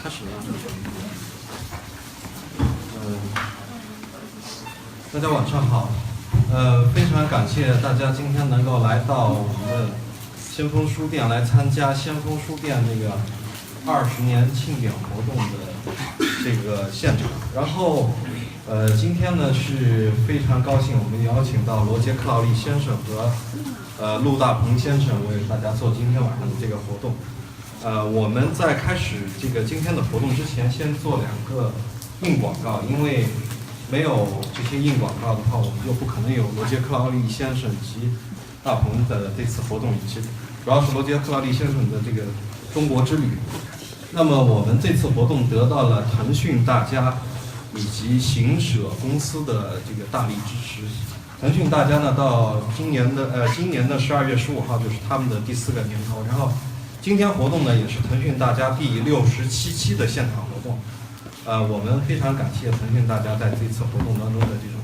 开始了。大家晚上好。非常感谢大家今天能够来到我们的先锋书店来参加先锋书店这个20年庆典活动的这个现场。然后今天呢是非常高兴，我们邀请到罗杰·克劳利先生和陆大鹏先生为大家做今天晚上的这个活动。我们在开始这个今天的活动之前，先做2个硬广告，因为没有这些硬广告的话，我们就不可能有罗杰·克劳利先生及大鹏的这次活动，以及主要是罗杰·克劳利先生的这个中国之旅。那么我们这次活动得到了腾讯大家以及行舍公司的这个大力支持。腾讯大家呢，到今年的12月15号就是他们的第4个年头，然后今天活动呢也是腾讯大家第67期的现场活动。我们非常感谢腾讯大家在这次活动当中的这种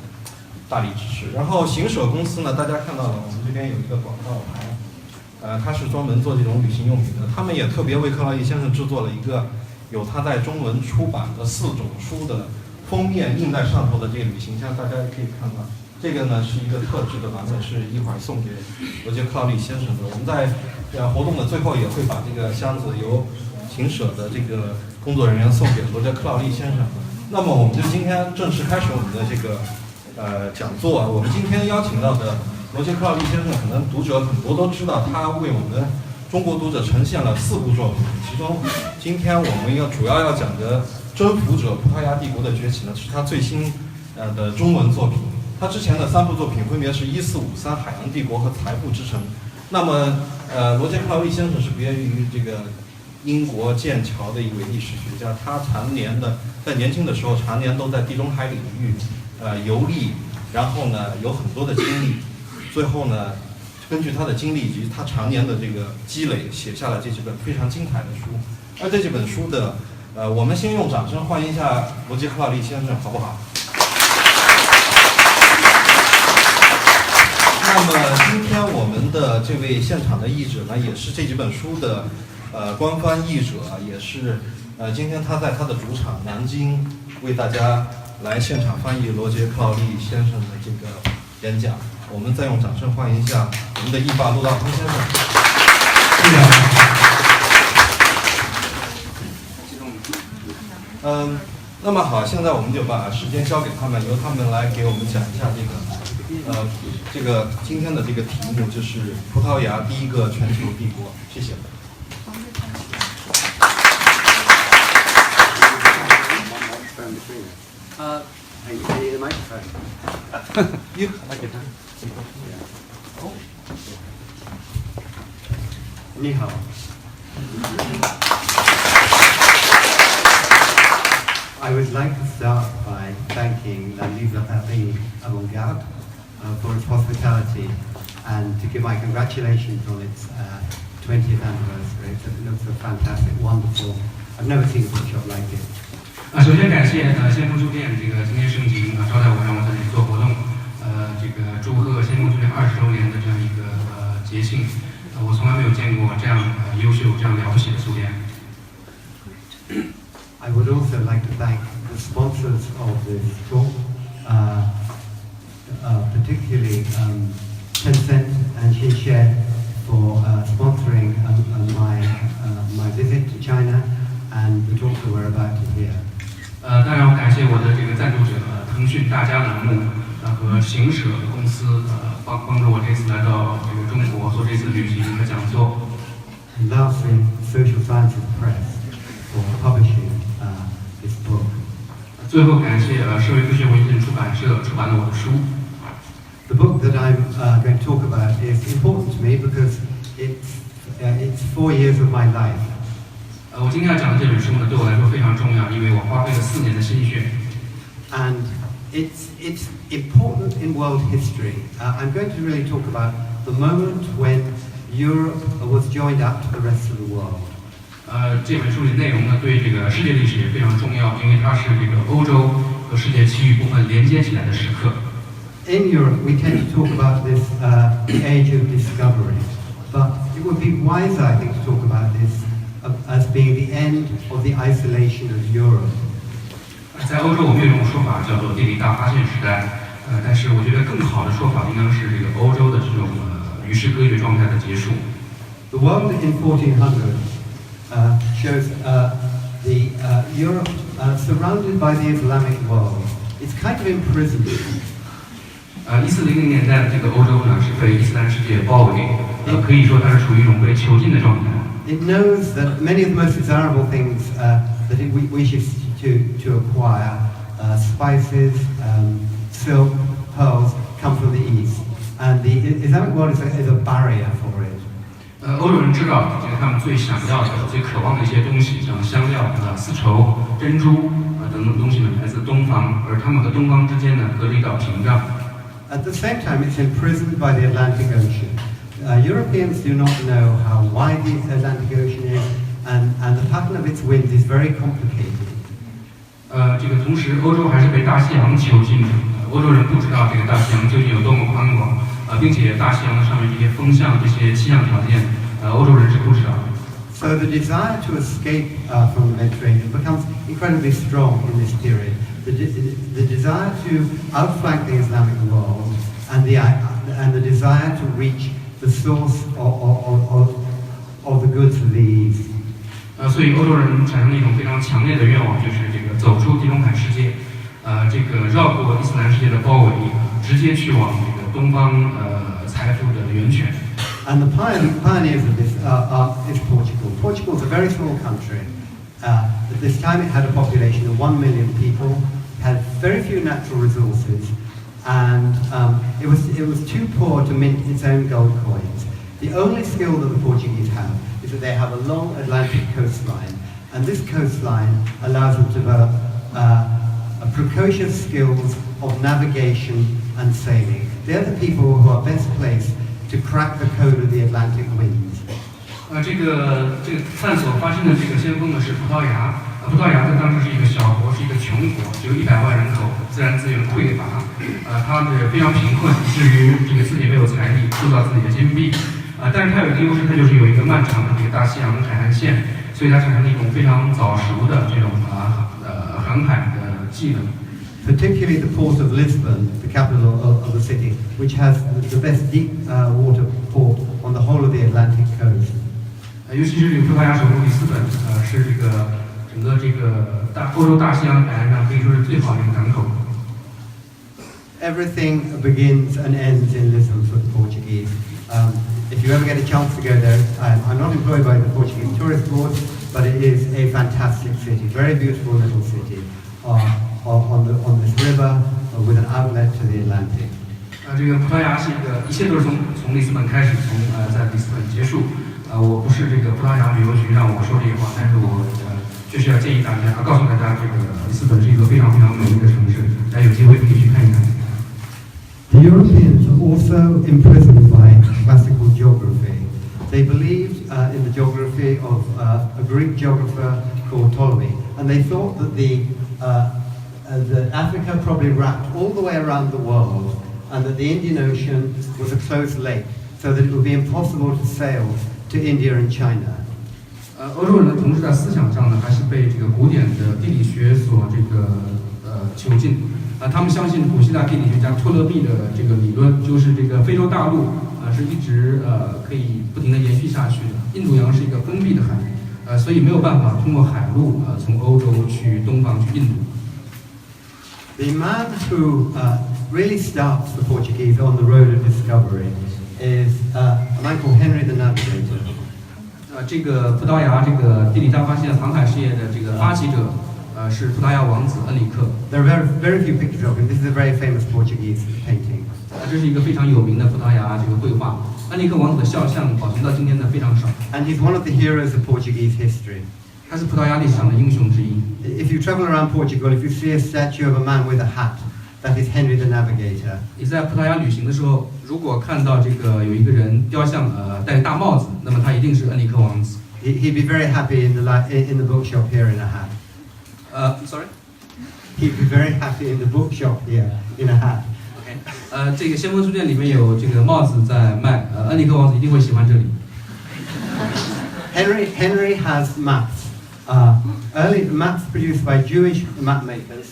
大力支持。然后行舍公司呢，大家看到了，我们这边有一个广告牌，它是专门做这种旅行用品的。他们也特别为克劳利先生制作了一个有他在中文出版的4种书的封面印在上头的这个旅行箱，大家可以看到。这个呢是一个特制的版本，是一会儿送给罗杰·克劳利先生的。我们在活动的最后也会把这个箱子由行舍的这个工作人员送给罗杰·克劳利先生。那么我们就今天正式开始我们的这个讲座。我们今天邀请到的罗杰·克劳利先生，可能读者很多都知道，他为我们中国读者呈现了4部作品，其中今天我们主要要讲的《征服者：葡萄牙帝国的崛起》呢，是他最新的中文作品。他之前的3部作品分别是1453海洋帝国和财富之城。那么罗杰·克劳利先生是毕业于这个英国剑桥的一位历史学家，他常年的在年轻的时候常年都在地中海领域游历，然后呢有很多的经历，最后呢根据他的经历以及他常年的这个积累，写下了这几本非常精彩的书。而这几本书的我们先用掌声欢迎一下罗杰·克劳利先生，好不好？那么今天我们的这位现场的译者呢，也是这几本书的官方译者，也是今天他在他的主场南京为大家来现场翻译罗杰·克劳利先生的这个演讲。我们再用掌声欢迎一下我们的译霸陆大鹏先生。谢谢。那么好，现在我们就把时间交给他们，由他们来给我们讲一下这个今天的这个题目，就是葡萄牙第一个全球帝国。谢谢。I need a microphone. You. Oh. 你好。I would like to start by thanking La Librairie Avant-Garde for its hospitality and to give my congratulations on its 20th anniversary. It looks a fantastic, wonderful. I've never seen a bookshop like it. 首先感谢先锋书店这个今天盛情招待我，让我在这里做活动。这个祝贺先锋书店20周年的这样一个节庆。我从来没有见过这样优秀、这样了不起的书店。I would also like to thank the sponsors of this talk, particularly Tencent and Xinxue for sponsoring my visit to China and the talk that we're about to hear. 当然，我感谢我的这个赞助者腾讯大家栏目和行舍公司帮助我这次来到这个中国做这次旅行和讲座。And lastly, Social Sciences Press for publishing this book. 最后感谢社会科学文献出版社出版了我的书。The book that I'm going to talk about is important to me because it's 4 years of my life. 我今天要讲的这本书呢，对我来说非常重要，因为我花费了4年的心血。And it's important in world history. I'm going to really talk about the moment when Europe was joined up to the rest of the world. 这本书的内容呢，对这个世界历史也非常重要，因为它是这个欧洲和世界其余部分连接起来的时刻。In Europe, we tend to talk about this age of discovery, but it would be wiser, I think, to talk about this as being the end end of the isolation of Europe. 在欧洲，我们有一种说法叫做地理大发现时代，但是我觉得更好的说法应当是这个欧洲的这种与世隔绝状态的结束。The world in 1400 shows the Europe surrounded by the Islamic world. It's kind of imprisoned. 1400年代的这个欧洲呢是被伊斯兰世界包围，可以说它是处于一种被囚禁的状态。It knows that many of the most desirable things that it wishes to acquire, spices, silk, pearls, come from the east, and the Islamic world is a barrier for it. 欧洲人知道，这个他们最想要的、最渴望的一些东西，像香料、丝绸、珍珠等等东西呢，来自东方，而他们和东方之间呢隔着一道屏障。At the same time, it's imprisoned by the Atlantic Ocean. Europeans do not know how wide the Atlantic Ocean is, and the pattern of its winds is very complicated. 这个同时，欧洲还是被大西洋囚禁着。欧洲人不知道这个大西洋究竟有多么宽广，并且大西洋上面这些风向、这些气象条件，欧洲人是不知道的。So the desire to escape from the Mediterranean becomes incredibly strong in this period. The desire to outflank the Islamic world and the desire to reach the source of the goods of the East. 所以欧洲人产生了一种非常强烈的愿望，就是这个走出地中海世界，这个绕过伊斯兰世界的包围，直接去往这个东方财富的源泉。And the pioneers of this is Portugal. Portugal is a very small country. At this time, it had a population of 1 million people, had very few natural resources, and it was too poor to mint its own gold coins. The only skill that the Portuguese have is that they have a long Atlantic coastline, and this coastline allows them to develop precocious skills of navigation and sailing. They're the people who are best placed to crack the code of the Atlantic winds. 这个探索发生的这个先锋呢是葡萄牙。葡萄牙在当时是一个小国，是一个穷国，只有100万人口，自然资源匮乏。它的非常贫困，以至于这个自己没有财力铸造自己的金币。但是它有一个优势，它就是有一个漫长的这个大西洋海岸线，所以它产生了一种非常早熟的这种航海的技能。Particularly the port of Lisbon, the capital of the city, which has the best deep water port on the whole of the Atlantic coast. 尤其是这个葡萄牙首都里斯本，是这个整个这个欧洲大西洋海岸上可以说是最好的一个港口。Everything begins and ends in Lisbon for the Portuguese. If you ever get a chance to go there, I'm not employed by the Portuguese Tourist Board, but it is a fantastic city, very beautiful little city on this river with an outlet to the Atlantic. 这个葡萄牙是一切都是从里斯本开始，在里斯本结束。我不是这个葡萄牙旅游局让我说这句话，但是我确实要建议大家，告诉大家，这个里斯本是一个非常非常美丽的城市，大家有机会可以去看一看。The Europeans are also imprisoned by classical geography. They believed in the geography of a Greek geographer called Ptolemy, and they thought that that Africa probably wrapped all the way around the world, and that the Indian Ocean was a closed lake, so that it would be impossible to sail to India and China. 欧洲人的同时在思想上呢，还是被这个古典的地理学所这个囚禁。他们相信古希腊地理学家托勒密的这个理论，就是这个非洲大陆是一直可以不停地延续下去的。印度洋是一个封闭的海，所以没有办法通过海路从欧洲去东方去印度。The man who really starts the Portuguese on the road of discovery is a man called Henry the Navigator. 这个葡萄牙这个地理大发现航海事业的这个发起者，是葡萄牙王子恩里克。There are very few pictures of him. This is a very famous Portuguese painting. 这是一个非常有名的葡萄牙这个绘画。恩里克王子的肖像保存到今天的非常少。And he's one of the heroes of Portuguese history. 他是葡萄牙历史上的英雄之一。If you travel around Portugal, if you see a statue of a man with a hat, that is Henry the Navigator. 你在葡萄牙旅行的时候，如果看到这个有一个人雕像，戴大帽子，那么他一定是恩里克王子。He'd be very happy in the bookshop here in a hat. Sorry. He'd be very happy in the bookshop here in a hat. OK. 这个先锋书店里面有这个帽子在卖，恩里克王子一定会喜欢这里。Henry has maps. Early maps produced by Jewish map makers.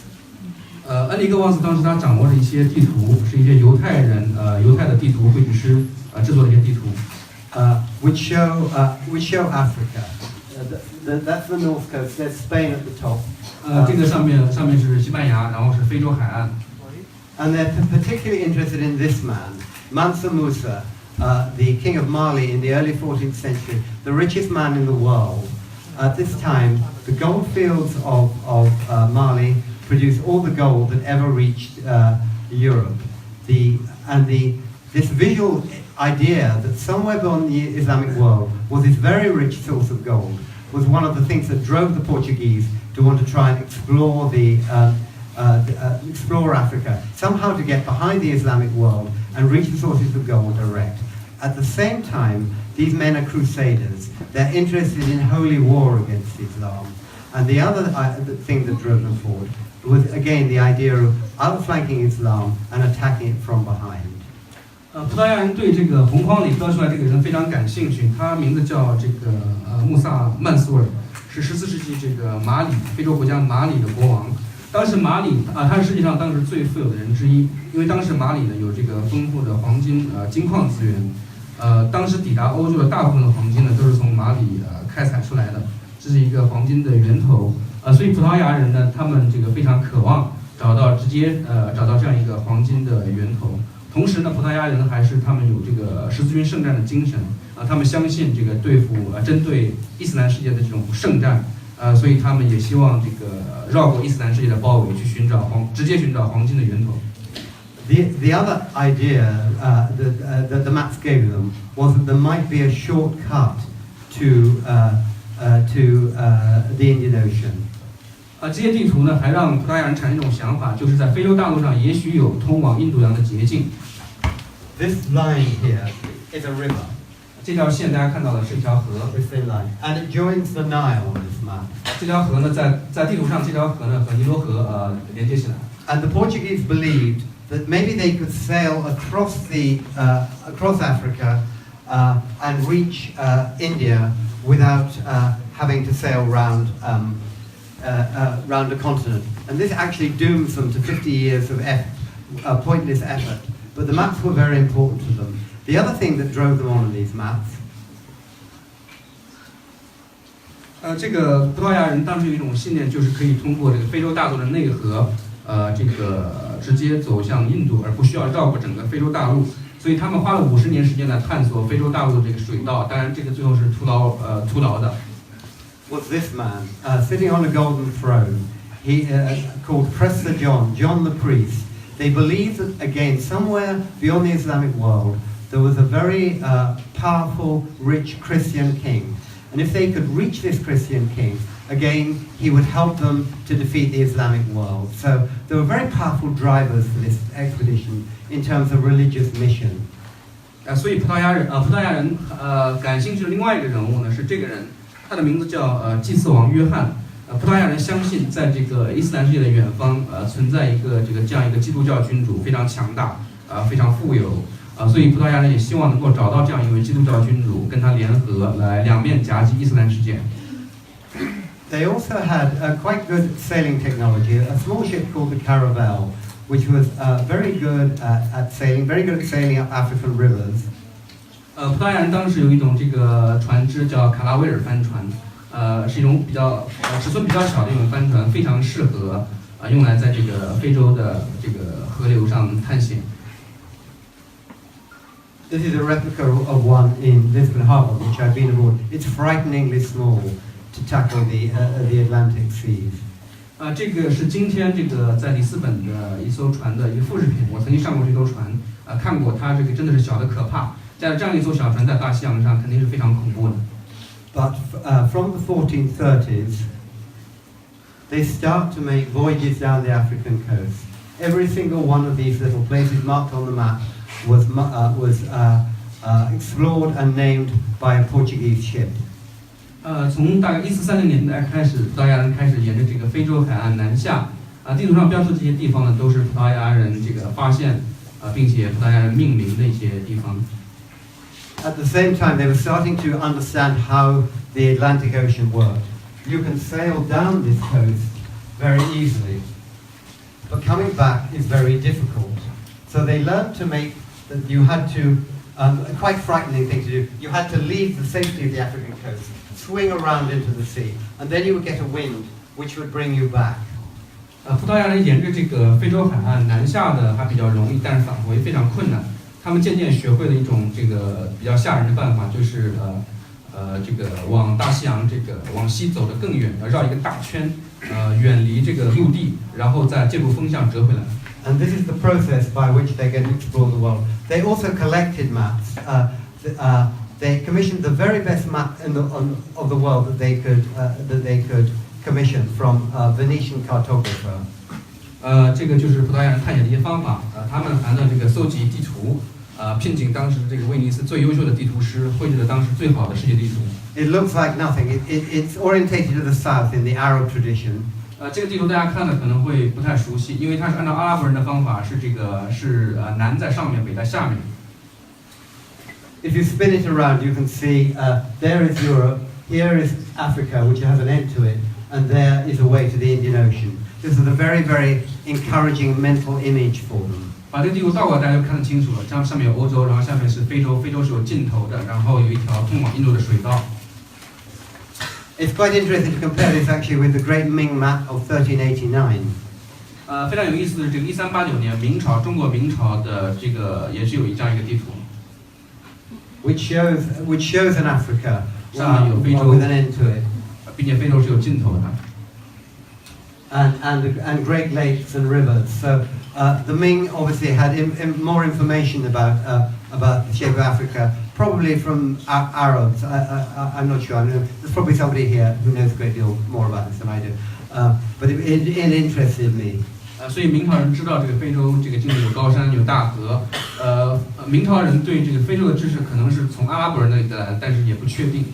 恩里格旺斯当时他掌握了一些地图，是一些犹太的地图绘制师制作的一些地图。Which show Africa. That's the north coast. There's Spain at the top. 这个上面是西班牙，然后是非洲海岸。And they're particularly interested in this man, Mansa Musa, the king of Mali in the early 14th century, the richest man in the world. At this time, the gold fields of Mali produced all the gold that ever reached Europe. This visual idea that somewhere beyond the Islamic world was this very rich source of gold was one of the things that drove the Portuguese to want to try and explore explore Africa, somehow to get behind the Islamic world and reach the sources of gold direct. At the same time, these men are crusaders. They're interested in holy war against Islam. And the other thing that drove them forward was, again, the idea of outflanking Islam and attacking it from behind. 葡萄牙人对这个红框里标出来这个人非常感兴趣，他名字叫这个穆萨曼苏尔，是14世纪这个非洲国家马里的国王。当时马里他是世界上当时最富有的人之一，因为当时马里呢有这个丰富的黄金金矿资源，当时抵达欧洲的大部分的黄金呢都是从马里开采出来的，这是一个黄金的源头，所以葡萄牙人呢他们这个非常渴望找到这样一个黄金的源头。同时呢，葡萄牙人还是他们有这个十字军圣战的精神他们相信这个针对伊斯兰世界的这种圣战所以他们也希望这个绕过伊斯兰世界的包围，去直接寻找黄金的源头。The other idea that the maps gave them was that there might be a shortcut to the Indian Ocean. 这些地图呢，还让葡萄牙人产生一种想法，就是在非洲大陆上也许有通往印度洋的捷径。This line here is a river. 这条线大家看到的是一条河 This thin line, and it joins the Nile on this map. 这条河呢，在地图上，这条河呢和尼罗河连接起来。And the Portuguese believed that maybe they could sail across Africa and reach India without having to sail round a continent. And this actually dooms them to 50 years of pointless effort. But the maps were very important to them. The other thing that drove them on these maps. 这个葡萄牙人当时有一种信念，就是可以通过这个非洲大陆的内河，这个直接走向印度，而不需要绕过整个非洲大陆。所以他们花了50年时间来探索非洲大陆的这个水道。当然，这个最后是徒劳的。Was this man sitting on a golden throne? He called Prester John the priest. They believed that again, somewhere beyond the Islamic world, there was a very powerful, rich Christian king. And if they could reach this Christian king, again, he would help them to defeat the Islamic world. So there were very powerful drivers for this expedition in terms of religious mission. 所以葡萄牙人感兴趣的另外一个人物呢是这个人，他的名字叫祭司王约翰。葡萄牙人相信，在这个伊斯兰世界的远方，存在这样一个基督教君主，非常强大，非常富有，所以葡萄牙人也希望能够找到这样一位基督教君主，跟他联合，来两面夹击伊斯兰世界。They also had quite good sailing technology. A small ship called the Caravel, which was very good at sailing up African rivers. 葡萄牙人当时有一种这个船只叫卡拉威尔帆船。是一种尺寸比较小的一种帆船，非常适合用来在这个非洲的这个河流上探险。This is a replica of one in Lisbon Harbour, which I've been aboard. It's frighteningly small to tackle the Atlantic seas. 这个是今天这个在里斯本的一艘船的一个复制品。我曾经上过这艘船，看过它这个真的是小的可怕。在这样一艘小船在大西洋上肯定是非常恐怖的。But from the 1430s, they start to make voyages down the African coast. Every single one of these little places marked on the map was explored and named by a Portuguese ship. 从大概1430年代开始，葡萄牙人开始沿着这个非洲海岸南下。地图上标出这些地方呢，都是葡萄牙人这个发现，并且葡萄牙人命名的一些地方。At the same time, they were starting to understand how the Atlantic Ocean worked. you can sail down this coast very easily. But coming back is very difficult. So they learned to make that you had to, a quite frightening thing to do, you had to leave the safety of the African coast, swing around into the sea, and then you would get a wind which would bring you back. 葡萄牙人沿着这个非洲海岸南下的还比较容易，但是返回非常困难。他们渐渐学会了一种这个比较吓人的办法，就是这个往大西洋这个往西走得更远，要绕一个大圈，远离这个陆地，然后再借助风向折回来。And this is the process by which they're going to explore the world. They also collected maps. They commissioned the very best map of the world that they could commission from a Venetian cartographer. 这个就是葡萄牙人探险的一些方法。他们还能这个搜集地图，聘请当时这个威尼斯最优秀的地图师，绘制了当时最好的世界地图。It looks like nothing. It's orientated to the south in the Arab tradition. 这个地图大家看了可能会不太熟悉，因为它是按照阿拉伯人的方法，是南在上面，北在下面。If you spin it around, you can see there is Europe, here is Africa, which has an end to it, and there is a way to the Indian Ocean. This is a very, very encouraging mental image for them. 把这个地图倒过来，大家就看得清楚了。这样上面有欧洲，然后下面是非洲，非洲是有尽头的，然后有一条通往印度的水道。It's quite interesting to compare this actually with the great Ming map of 1389. 非常有意思的，这个1389年明朝，中国明朝的这个也是有这样一个地图。Which shows an Africa 上面有非洲 with an end to it. 并且非洲是有尽头的。And Great Lakes and rivers. So the Ming obviously had more information about the shape of Africa, probably from Arabs. I'm not sure. There's probably somebody here who knows a great deal more about this than I do. But it interested me. 所以明朝人知道这个非洲这个境内有高山有大河。明朝人对这个非洲的知识可能是从阿拉伯人那里来的，但是也不确定。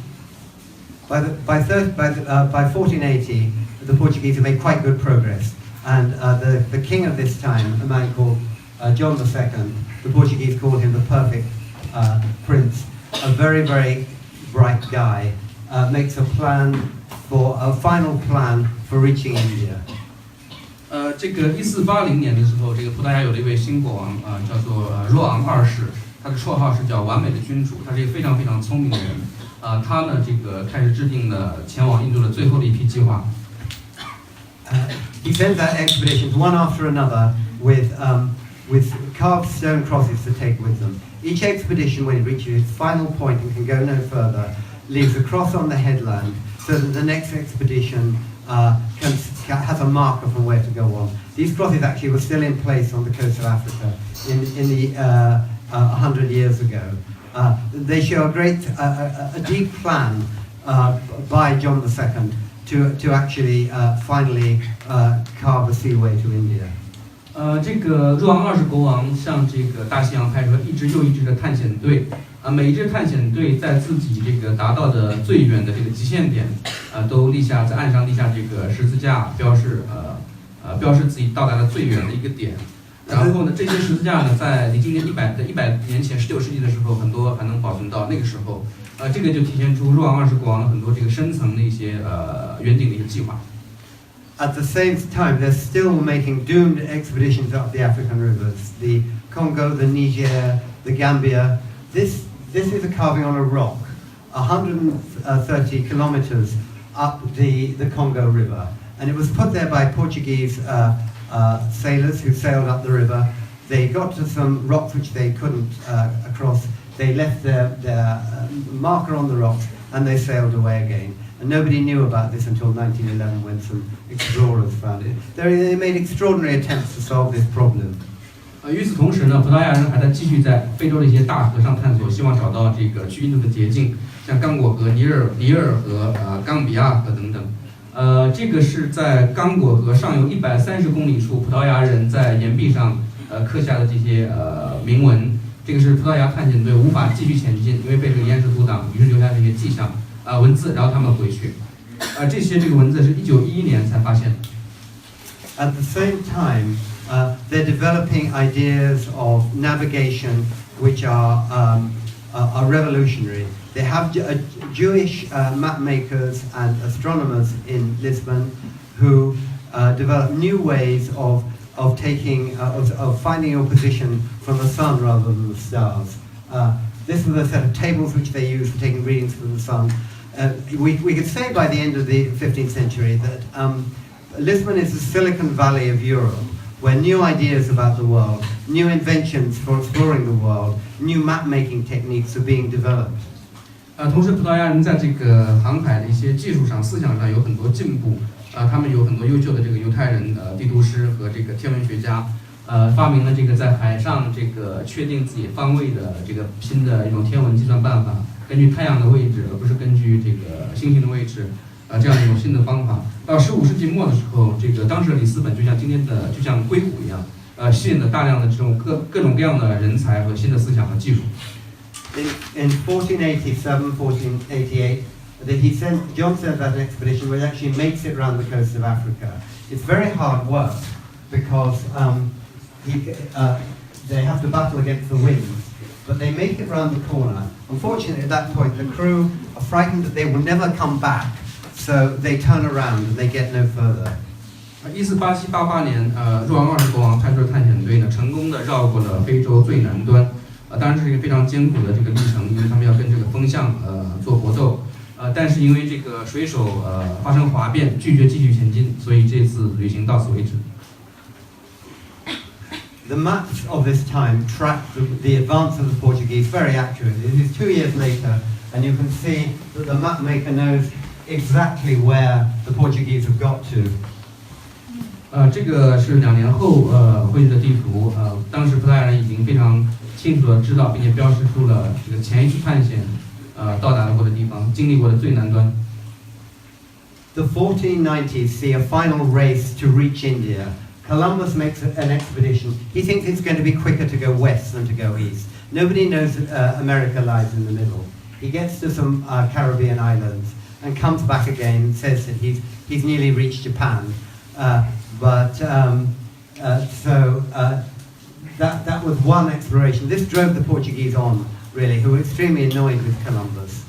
By 1480, the Portuguese had made quite good progress, and the king of this time, a man called John II, the Portuguese called him the perfect prince, a very, very bright guy, makes a final plan for reaching India. 这个1480年的时候，这个葡萄牙有了一位新国王，叫做若昂二世，他的绰号是叫完美的君主，他是一个非常非常聪明的人。他呢，这个开始制定了前往印度的最后的一批计划。He sends out expeditions one after another with carved stone crosses to take with them. Each expedition, when it reaches its final point and can go no further, leaves a cross on the headland so that the next expedition has a marker from where to go on. These crosses actually were still in place on the coast of Africa in the 100 years ago. They show a deep plan by John II to actually finally carve a seaway to India. 这个若昂二世国王向这个大西洋派出了一支又一支的探险队，每一支探险队在自己这个达到的最远的这个极限点，都在岸上立下这个十字架，标示自己到达了最远的一个点。然后呢，这些十字架呢，在离今年100年前19世纪的时候，很多还能保存到那个时候。这个就体现出若昂二世国王的很多这个深层的一些远景的一个计划。At the same time, they're still making doomed expeditions up the African rivers, the Congo, the Niger, the Gambia. This is a carving on a rock, 130 kilometers up the Congo River, and it was put there by Portuguese sailors who sailed up the river. They got to some rocks which they couldn't cross. They left their marker on the rocks, and they sailed away again. And nobody knew about this until 1911 when some explorers found it. They made extraordinary attempts to solve this problem. 与此同时呢，葡萄牙人还在继续在非洲的一些大河上探索，希望找到这个去印度的捷径，像刚果河、尼日尔河、冈比亚河等等。这个是在刚果河上游130公里处，葡萄牙人在岩壁上刻下的这些铭文。这个是葡萄牙探险队无法继续前进，因为被这个岩石阻挡，于是留下这些迹象。文字，然后他们回去。这个文字是1911年才发现。At the same time, they're developing ideas of navigation which are are revolutionary. They have Jewish map makers and astronomers in Lisbon who develop new ways of finding your position from the sun rather than the stars. This was a set of tables which they used for taking readings from the sun. We could say by the end of the 15th century that Lisbon is the Silicon Valley of Europe, where new ideas about the world, new inventions for exploring the world, new map-making techniques are being developed. 同时，葡萄牙人在这个航海的一些技术上、思想上有很多进步。他们有很多优秀的这个犹太人地图师和这个天文学家，发明了这个在海上这个确定自己方位的这个新的一种天文计算办法，根据太阳的位置，而不是根据这个星星的位置，这样一种新的方法。到15世纪末的时候，这个当时的里斯本就像今天的硅谷一样，吸引了大量的这种各种各样的人才和新的思想和技术。In 1487, 1488, John sent out an expedition which actually makes it around the coast of Africa. It's very hard work because they have to battle against the winds, but they make it around the corner. Unfortunately, at that point, the crew are frightened that they will never come back, so they turn around and they get no further. 1487-88年，若昂20国王派出的探险队呢，成功的绕过了非洲最南端。当然这是一个非常艰苦的这个历程，因为他们要跟这个风向做搏斗。但是因为这个水手发生哗变，拒绝继续前进，所以这次旅行到此为止。The maps of this time track the advance of the Portuguese very accurately. This is 2 years later, and you can see that the map maker knows exactly where the Portuguese have got to. 这个是2年后绘制的地图，当时葡萄牙人已经非常清楚的知道，并且标识出了这个前一次探险到达过的地方，经历过的最南端。The 1490s see a final race to reach India. Columbus makes an expedition. He thinks it's going to be quicker to go west than to go east. Nobody knows that America lies in the middle. He gets to some Caribbean islands and comes back again and says that he's nearly reached Japan. That was one exploration. This drove the Portuguese on, really, who were extremely annoyed with Columbus.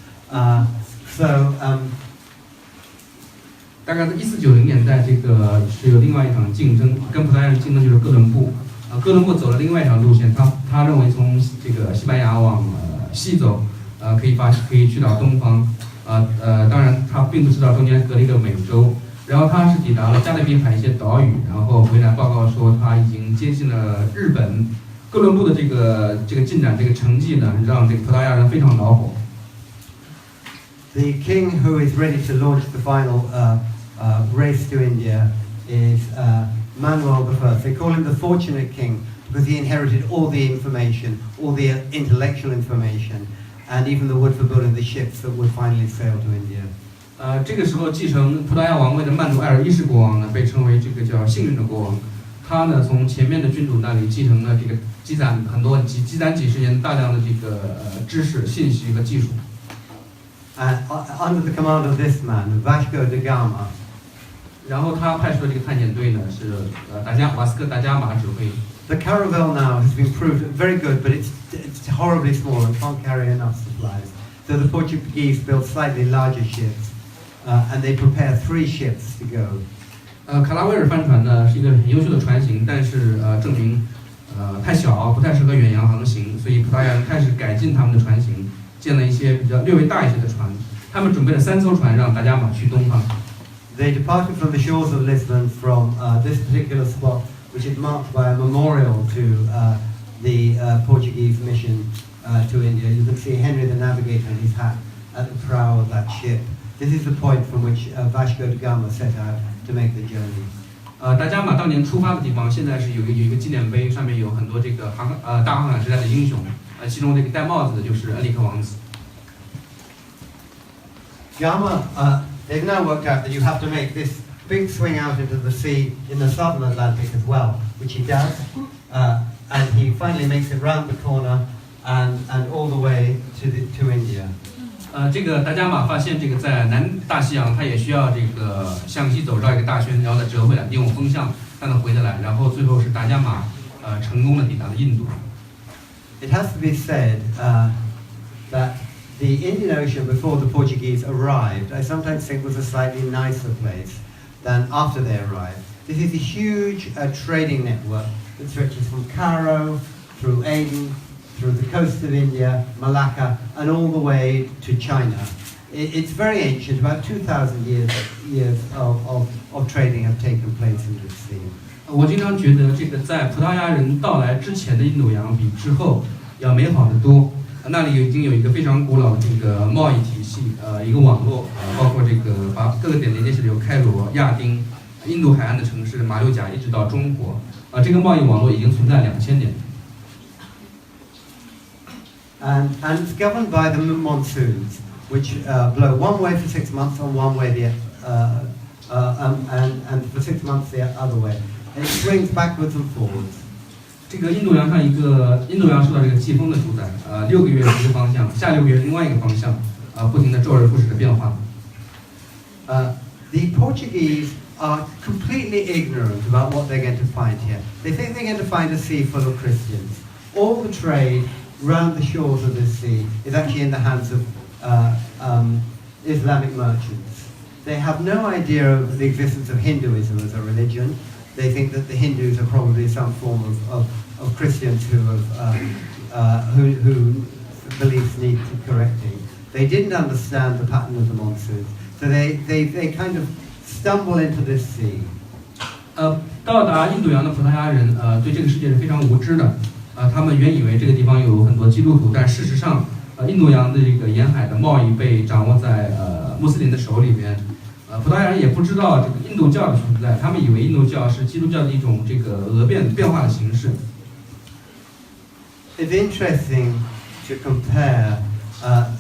大概在1490年代，这个是有另外一场竞争，跟葡萄牙人竞争就是哥伦布。哥伦布走了另外一条路线，他认为从这个西班牙往西走，可以去到东方。当然他并不知道中间隔了一个美洲。然后他是抵达了加勒比海一些岛屿，然后回来报告说他已经接近了日本。哥伦布的这个进展，这个成绩呢，让这个葡萄牙人非常恼火。The king who is ready to launch the final race to India is Manuel I. They call him the fortunate king because he inherited all the information, all the intellectual information, and even the wood for building the ships that would finally sail to India. 这个时候继承葡萄牙王位的曼努埃尔1世国王呢，被称为这个叫幸运的国王。他呢，从前面的君主那里继承了这个积攒几十年大量的这个知识、信息和技术。Under the command of this man, Vasco da Gama. 然后他派出的这个探险队呢，是瓦斯科达伽马指挥。The caravel now has been proved very good, but it's horribly small and can't carry enough supplies. So the Portuguese built slightly larger ships, and they prepare 3 ships to go. 卡拉维尔帆船呢是一个很优秀的船型，但是证明太小，不太适合远洋航行，所以葡萄牙人开始改进他们的船型，建了一些比较略微大一些的船。他们准备了3艘船，让达伽马去东方。They departed from the shores of Lisbon from this particular spot, which is marked by a memorial to the Portuguese mission to India. You can see Henry the Navigator and his hat at the prow of that ship. This is the point from which Vasco da Gama set out to make the journey. 达伽马当年出发的地方，现在是有一个纪念碑，上面有很多这个大航海时代的英雄，其中这个戴帽子的就是恩里克王子。Gama, they've now worked out that you have to make this big swing out into the sea in the southern Atlantic as well, which he does, and he finally makes it round the corner and all the way to India. 这个达伽马发现，这个在南大西洋，它也需要这个向西走绕一个大圈，然后再折回来，利用风向让它回得来，然后最后是达伽马成功的抵达了印度。It has to be said that the Indian Ocean before the Portuguese arrived, I sometimes think was a slightly nicer place than after they arrived. This is a huge trading network that stretches from Cairo, through Aden, through the coast of India, Malacca, and all the way to China. It's very ancient, about 2,000 years of trading have taken place in this sea. 我经常觉得这个在葡萄牙人到来之前的印度洋比之后要美好得多。那里已经有一个非常古老的这个贸易体系，一个网络，包括这个把各个点连接起来，有开罗、亚丁、印度海岸的城市马六甲，一直到中国，这个贸易网络已经存在2000年。And it's governed by the monsoons, which blow one way for 6 months and one way and for 6 months the other way. And it swings backwards and forwards. 这个印度洋受到这个季风的主宰，6个月是一个方向，下6个月另外一个方向，不停的周而复始的变化。The Portuguese are completely ignorant about what they're going to find here. They think they're going to find a sea full of Christians. All the trade round the shores of this sea is actually in the hands of Islamic merchants. They have no idea of the existence of Hinduism as a religion. They think that the Hindus are probably some form of Christians who beliefs need correcting. They didn't understand the pattern of the monsoons, so they kind of stumble into this sea. 到达印度洋的葡萄牙人，对这个世界是非常无知的，他们原以为这个地方有很多基督徒，但事实上，印度洋的这个沿海的贸易被掌握在穆斯林的手里面。葡萄牙人也不知道这个印度教的存在，他们以为印度教是基督教的一种这个变化的形式。It's interesting to compare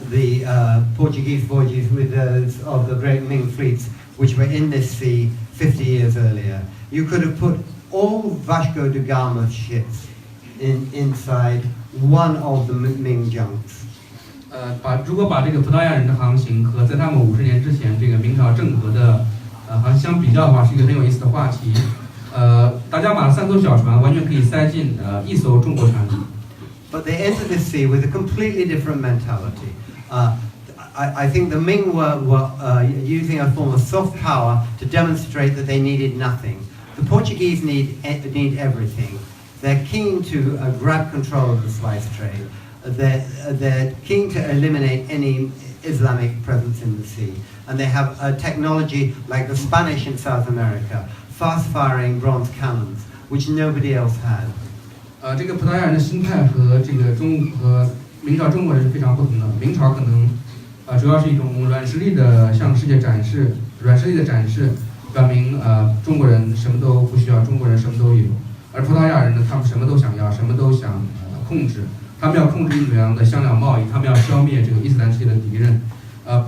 the Portuguese voyages with those of the great Ming fleets, which were in this sea 50 years earlier. You could have put all Vasco da Gama's ships inside one of the Ming junks. 如果把这个葡萄牙人的航行和在他们50年之前这个明朝郑和的航行相比较的话，是一个很有意思的话题。达伽马3艘小船完全可以塞进1艘中国船里。But they entered this sea with a completely different mentality. I think the Ming were using a form of soft power to demonstrate that they needed nothing. The Portuguese need everything. They're keen to grab control of the spice trade. They're keen to eliminate any Islamic presence in the sea. And they have a technology like the Spanish in South America, fast-firing bronze cannons, which nobody else had. 这个葡萄牙人的心态和这个和明朝中国人是非常不同的。明朝可能主要是一种软实力的向世界展示，表明中国人什么都不需要，中国人什么都有。而葡萄牙人呢，他们什么都想要，什么都想控制。他们要控制印度洋的香料贸易，他们要消灭这个伊斯兰世界的敌人。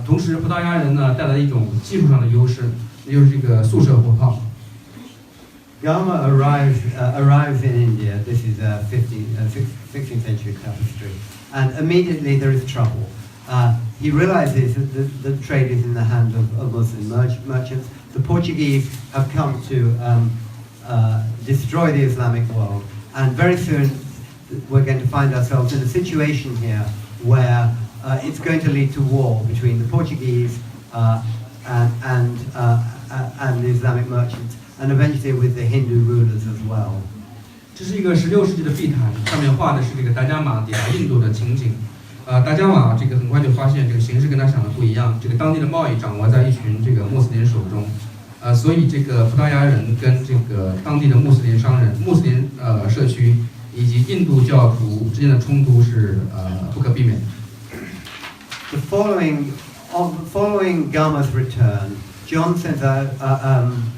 同时葡萄牙人呢带来一种技术上的优势，也就是这个速射火炮。Gama arrives in India. This is 16th century tapestry, and immediately there is trouble. He realizes that the trade is in the hands of Muslim merchants. The Portuguese have come to destroy the Islamic world, and very soon we're going to find ourselves in a situation here where it's going to lead to war between the Portuguese and the Islamic merchants, and eventually with the Hindu rulers as well. 这是一个16世纪的壁毯，上面画的是这个达伽马抵达印度的情景。达伽马这个很快就发现这个形势跟他想的不一样，这个当地的贸易掌握在一群这个穆斯林手中，所以这个葡萄牙人跟这个当地的穆斯林商人、穆斯林社区以及印度教徒之间的冲突是不可避免的。Following Gama's return,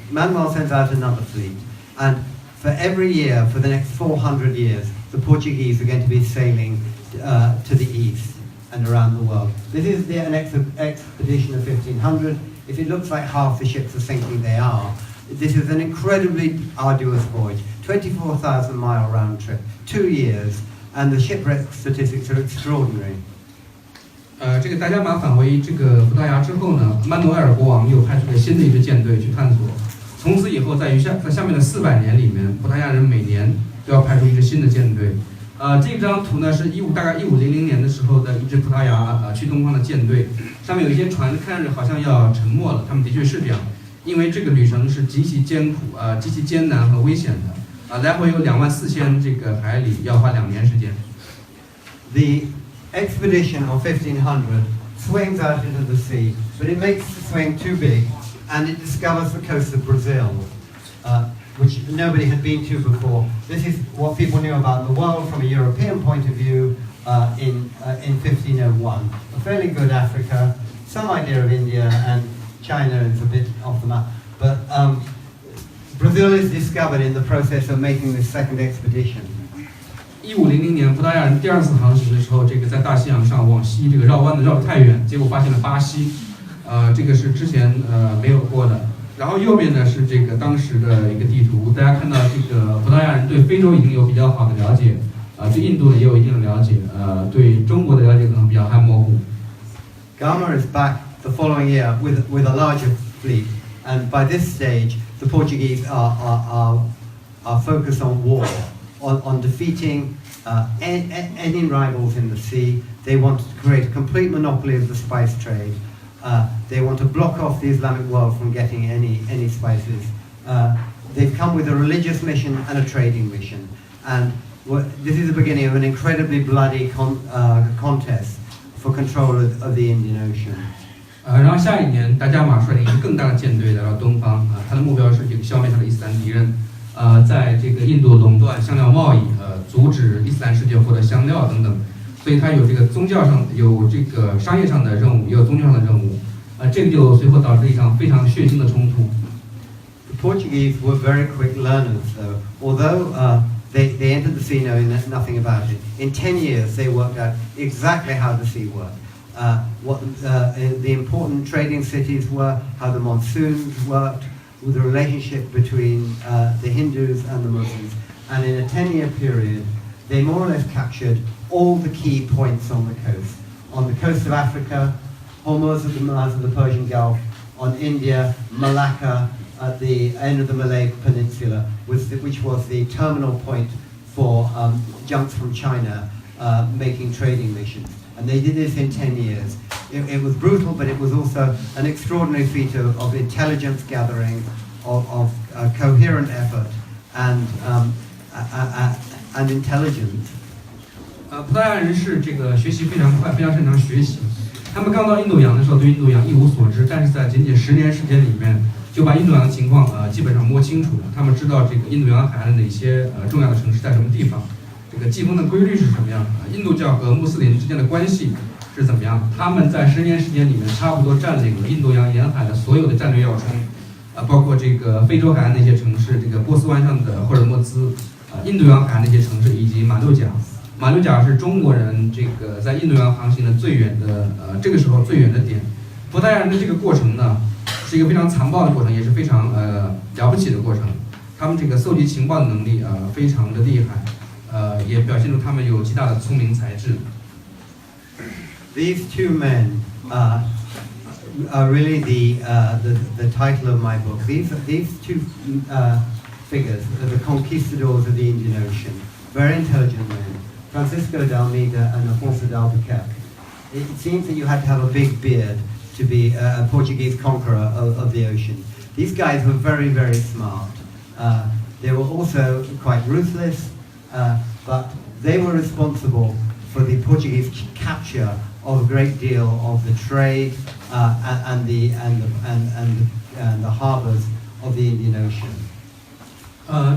Manuel sends out another fleet, and for every year for the next 400 years, the Portuguese are going to be sailing to the east and around the world. This is an expedition of 1500. If it looks like half the ships are sinking, they are. This is an incredibly arduous voyage, 24,000-mile round trip, 2 years, and the shipwreck statistics are extraordinary. 这个达伽马返回这个葡萄牙之后呢，曼努埃尔国王又派出了新的一支舰队去探索。从此以后，在下面的400年里面，葡萄牙人每年都要派出一支新的舰队。这张图呢是大概1500年的时候的一支葡萄牙去东方的舰队，上面有一些船看着好像要沉没了，他们的确是这样，因为这个旅程是极其艰苦极其艰难和危险的来回有24000这个海里，要花2年时间。The expedition of 1500 swings out into the sea, but it makes the swing too big, and it discovers the coast of Brazil, which nobody had been to before. This is what people knew about the world from a European point of view in 1501. A fairly good Africa, some idea of India, and China is a bit off the map. But Brazil is discovered in the process of making this second expedition. 1500年，葡萄牙人第2次航行的时候，这个在大西洋上往西这个绕弯的绕得太远，结果发现了巴西，这个是之前没有过的。然后右边呢是这个当时的一个地图，大家看到这个葡萄牙人对非洲已经有比较好的了解，对印度呢也有一定的了解，对中国的了解可能比较还模糊。Gama is back the following year with a larger fleet, and by this stage the Portuguese are focused on war, on defeating any rivals in the sea. They want to create a complete monopoly of the spice trade. They want to block off the Islamic world from getting any spices. They've come with a religious mission and a trading mission, and this is the beginning of an incredibly bloody contest for control of the Indian Ocean. 然后下一年，达伽马率领一个更大的舰队来到东方，他的目标是这个消灭他的伊斯兰敌人，在这个印度垄断香料贸易，阻止伊斯兰世界获得香料等等。所以他有这个宗教上有这个商业上的任务，也有宗教上的任务，这个就随后导致一场非常血腥的冲突。The Portuguese were very quick learners, though. Although they entered the sea knowing nothing about it, in 10 years they worked out exactly how the sea worked, what the important trading cities were, how the monsoons worked, the relationship between the Hindus and the Muslims, and in a 10-year period, they more or less captured all the key points on the coast. On the coast of Africa, Hormuz at the mouth of the Persian Gulf, on India, Malacca at the end of the Malay Peninsula, which was the terminal point for junks from China making trading missions. And they did this in 10 years. It was brutal, but it was also an extraordinary feat of intelligence gathering, of coherent effort, and intelligence. 葡萄牙人是这个学习非常快，非常擅长学习。他们刚到印度洋的时候，对印度洋一无所知，但是在仅仅10年时间里面，就把印度洋的情况基本上摸清楚了。他们知道这个印度洋海岸的一些重要的城市在什么地方，这个季风的规律是什么样，印度教和穆斯林之间的关系是怎么样。他们在10年时间里面，差不多占领了印度洋沿海的所有的战略要冲，包括这个非洲海岸的一些城市，这个波斯湾上的霍尔莫兹，印度洋海岸的一些城市，以及马六甲。马六甲是中国人这个在印度洋航行的最远的这个时候最远的点。葡萄牙人的这个过程呢，是一个非常残暴的过程，也是非常了不起的过程。他们这个搜集情报的能力非常的厉害，也表现出他们有极大的聪明才智。These two men are really the title of my book. These two figures are the conquistadors of the Indian Ocean, very intelligent men. Francisco de Almeida and Afonso de Albuquerque. It seems that you had to have a big beard to be a Portuguese conqueror of the ocean. These guys were very, very smart. They were also quite ruthless, but they were responsible for the Portuguese capture of a great deal of the trade and the harbors of the Indian Ocean.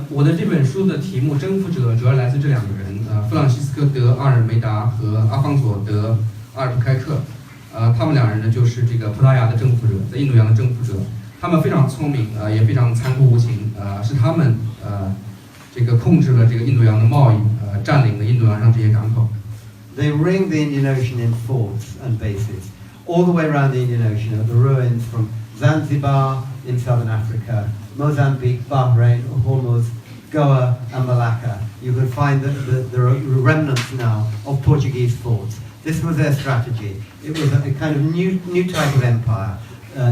我的这本书的题目《征服者》主要来自这2个人，弗朗西斯科·德·阿尔梅达和阿方索·德·阿尔布开克。他们2人呢，就是这个葡萄牙的征服者，在印度洋的征服者。他们非常聪明，也非常残酷无情，是他们这个控制了这个印度洋的贸易，占领了印度洋上这些港口。They ring the Indian Ocean in forts and bases, all the way around the Indian Ocean, at the ruins from Zanzibar in southern Africa, Mozambique, Bahrain, Hormuz, Goa and Malacca. You can find the remnants now of Portuguese forts. This was their strategy. It was a kind of new type of empire,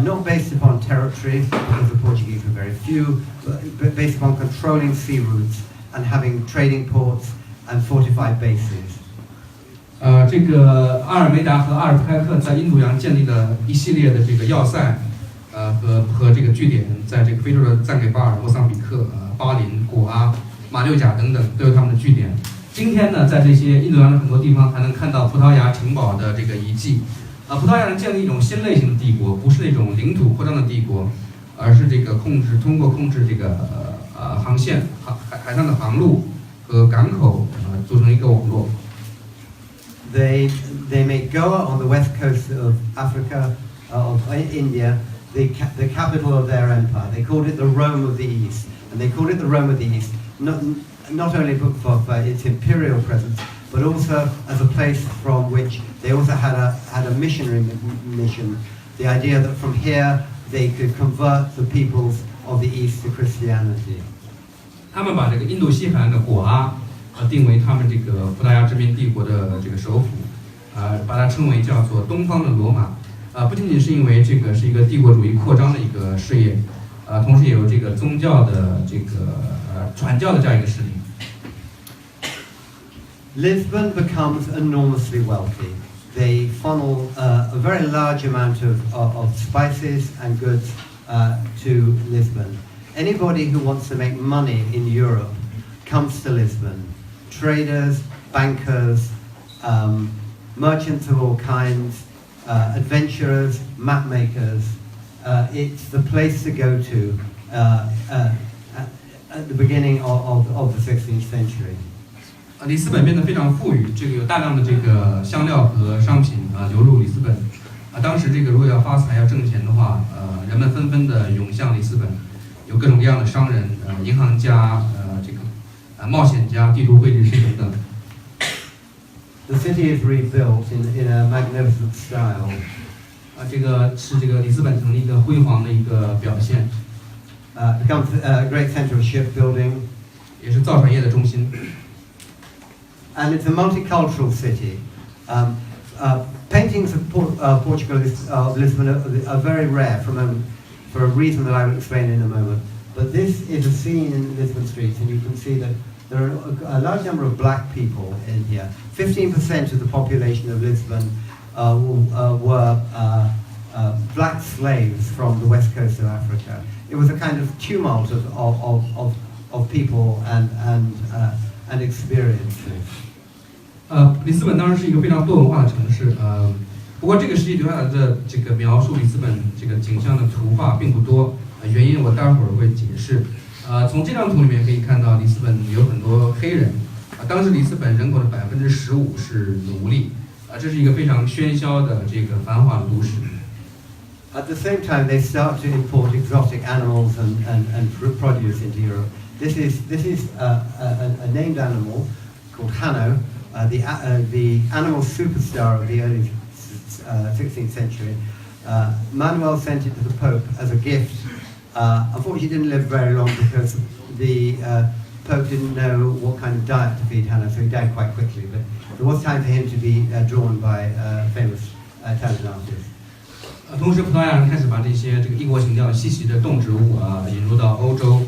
not based upon territory, because the Portuguese were very few, but based upon controlling sea routes and having trading ports and fortified bases. 这个阿尔梅达和阿尔布开克在印度洋建立了一系列的这个要塞，和这个据点，在这个非洲的赞给巴尔、莫桑比克、巴林、果阿、马六甲等等都有他们的据点。今天呢，在这些印度洋的很多地方还能看到葡萄牙城堡的这个遗迹。葡萄牙人建立一种新类型的帝国，不是那种领土扩张的帝国，而是这个通过控制这个航线、海上的航路和港口，组成一个网络。They made Goa on the west coast of Africa, of India, the capital of their empire. They called it the Rome of the East, and they called it the Rome of the East not only for its imperial presence, but also as a place from which they also had a missionary mission. The idea that from here they could convert the peoples of the East to Christianity. 他们把这个印度西海岸的果阿定为他们这个葡萄牙殖民帝国的这个首府，把它称为叫做东方的罗马，不仅仅是因为这个是一个帝国主义扩张的一个事业，同时也有这个宗教的这个传教的这样一个使命。Lisbon becomes enormously wealthy. They funnel a very large amount of spices and goods to Lisbon. Anybody who wants to make money in Europe comes to Lisbon. Traders, bankers, merchants of all kinds, adventurers, map makers. It's the place to go to at the beginning of the 16th century. 里斯本变得非常富裕，这个有大量的这个香料和商品流入里斯本。当时这个如果要发财要挣钱的话，人们纷纷的涌向里斯本，有各种各样的商人、银行家、这个冒险家、地图绘制师等等。The city is rebuilt in a magnificent style. 这个是这个里斯本城的一个辉煌的一个表现。Becomes a great center of shipbuilding. 也是造船业的中心。And it's a multicultural city. Paintings of Portugal, of Lisbon, are very rare for a reason that I will explain in a moment. But this is a scene in Lisbon streets, and you can see that there are a large number of black people in here. 15% of the population of Lisbon were black slaves from the west coast of Africa. It was a kind of tumult of people and experiences. 里斯本当然是一个非常多文化的城市，不过这个世纪留下来的这个描述里斯本这个景象的图画并不多，原因我待会儿会解释。从这张图里面可以看到，里斯本有很多黑人，当时里斯本人口的15%是奴隶，这是一个非常喧嚣的这个繁华的都市。At the same time, they start to import exotic animals and produce into Europe. This is a named animal called Hanno, the animal superstar of the early 16th century. Manuel sent it to the Pope as a gift. Unfortunately, he didn't live very long because the Pope didn't know what kind of diet to feed Hanno, so he died quite quickly. But there was time for him to be drawn by famous Italian artists. 同时，葡萄牙人开始把这些这个异国情调稀奇的动植物引入到欧洲，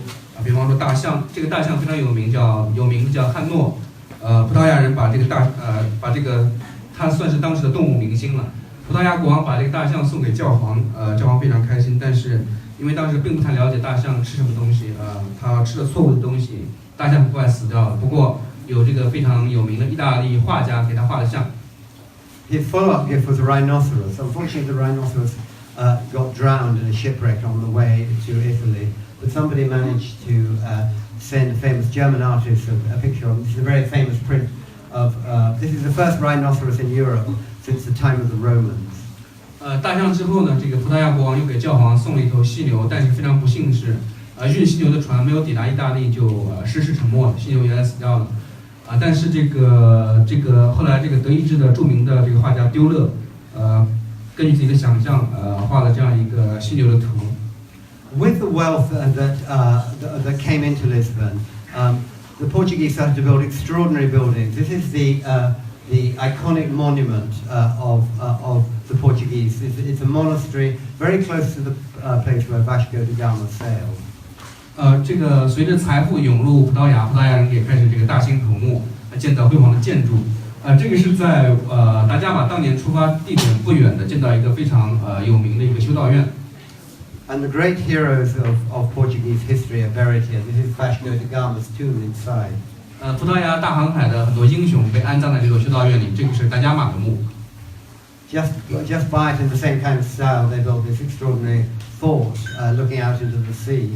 比方说大象，这个大象非常有名字叫汉诺。葡萄牙人把这个它算是当时的动物明星了。葡萄牙国王把这个大象送给教皇，教皇非常开心，但是因为当时并不太了解大象吃什么东西，它吃了错误的东西，大象很快死掉了。不过有这个非常有名的意大利画家给他画的像。His follow-up gift was a rhinoceros. Unfortunately, the rhinoceros got drowned in a shipwreck on the way to Italy, but somebody managed to send a famous German artist a picture of. This is a very famous print of. This is the first rhinoceros in Europe since the time of the Romans. 大象之后呢，这个葡萄牙国王又给教皇送了一头犀牛，但是非常不幸的是，运犀牛的船没有抵达意大利就失事沉没了，犀牛原来死掉了。但是这个后来这个德意志的著名的这个画家丢勒，根据自己的想象，画了这样一个犀牛的图。With the wealth that came into Lisbon, the Portuguese started to build extraordinary buildings. This is the iconic monument of the Portuguese. It's a monastery very close to the place where Vasco da Gama sailed. 这个随着财富涌入葡萄牙人也开始这个大兴土木，建造辉煌的建筑。这个是在达伽马当年出发地点不远的，见到一个非常有名的一个修道院。And the great heroes of Portuguese history are buried here. This is Vasco da Gama's tomb inside. 葡萄牙大航海的很多英雄被安葬在这座修道院里，这个是达伽马的墓。Just by it in the same kind of style, they built this extraordinary fort looking out into the sea.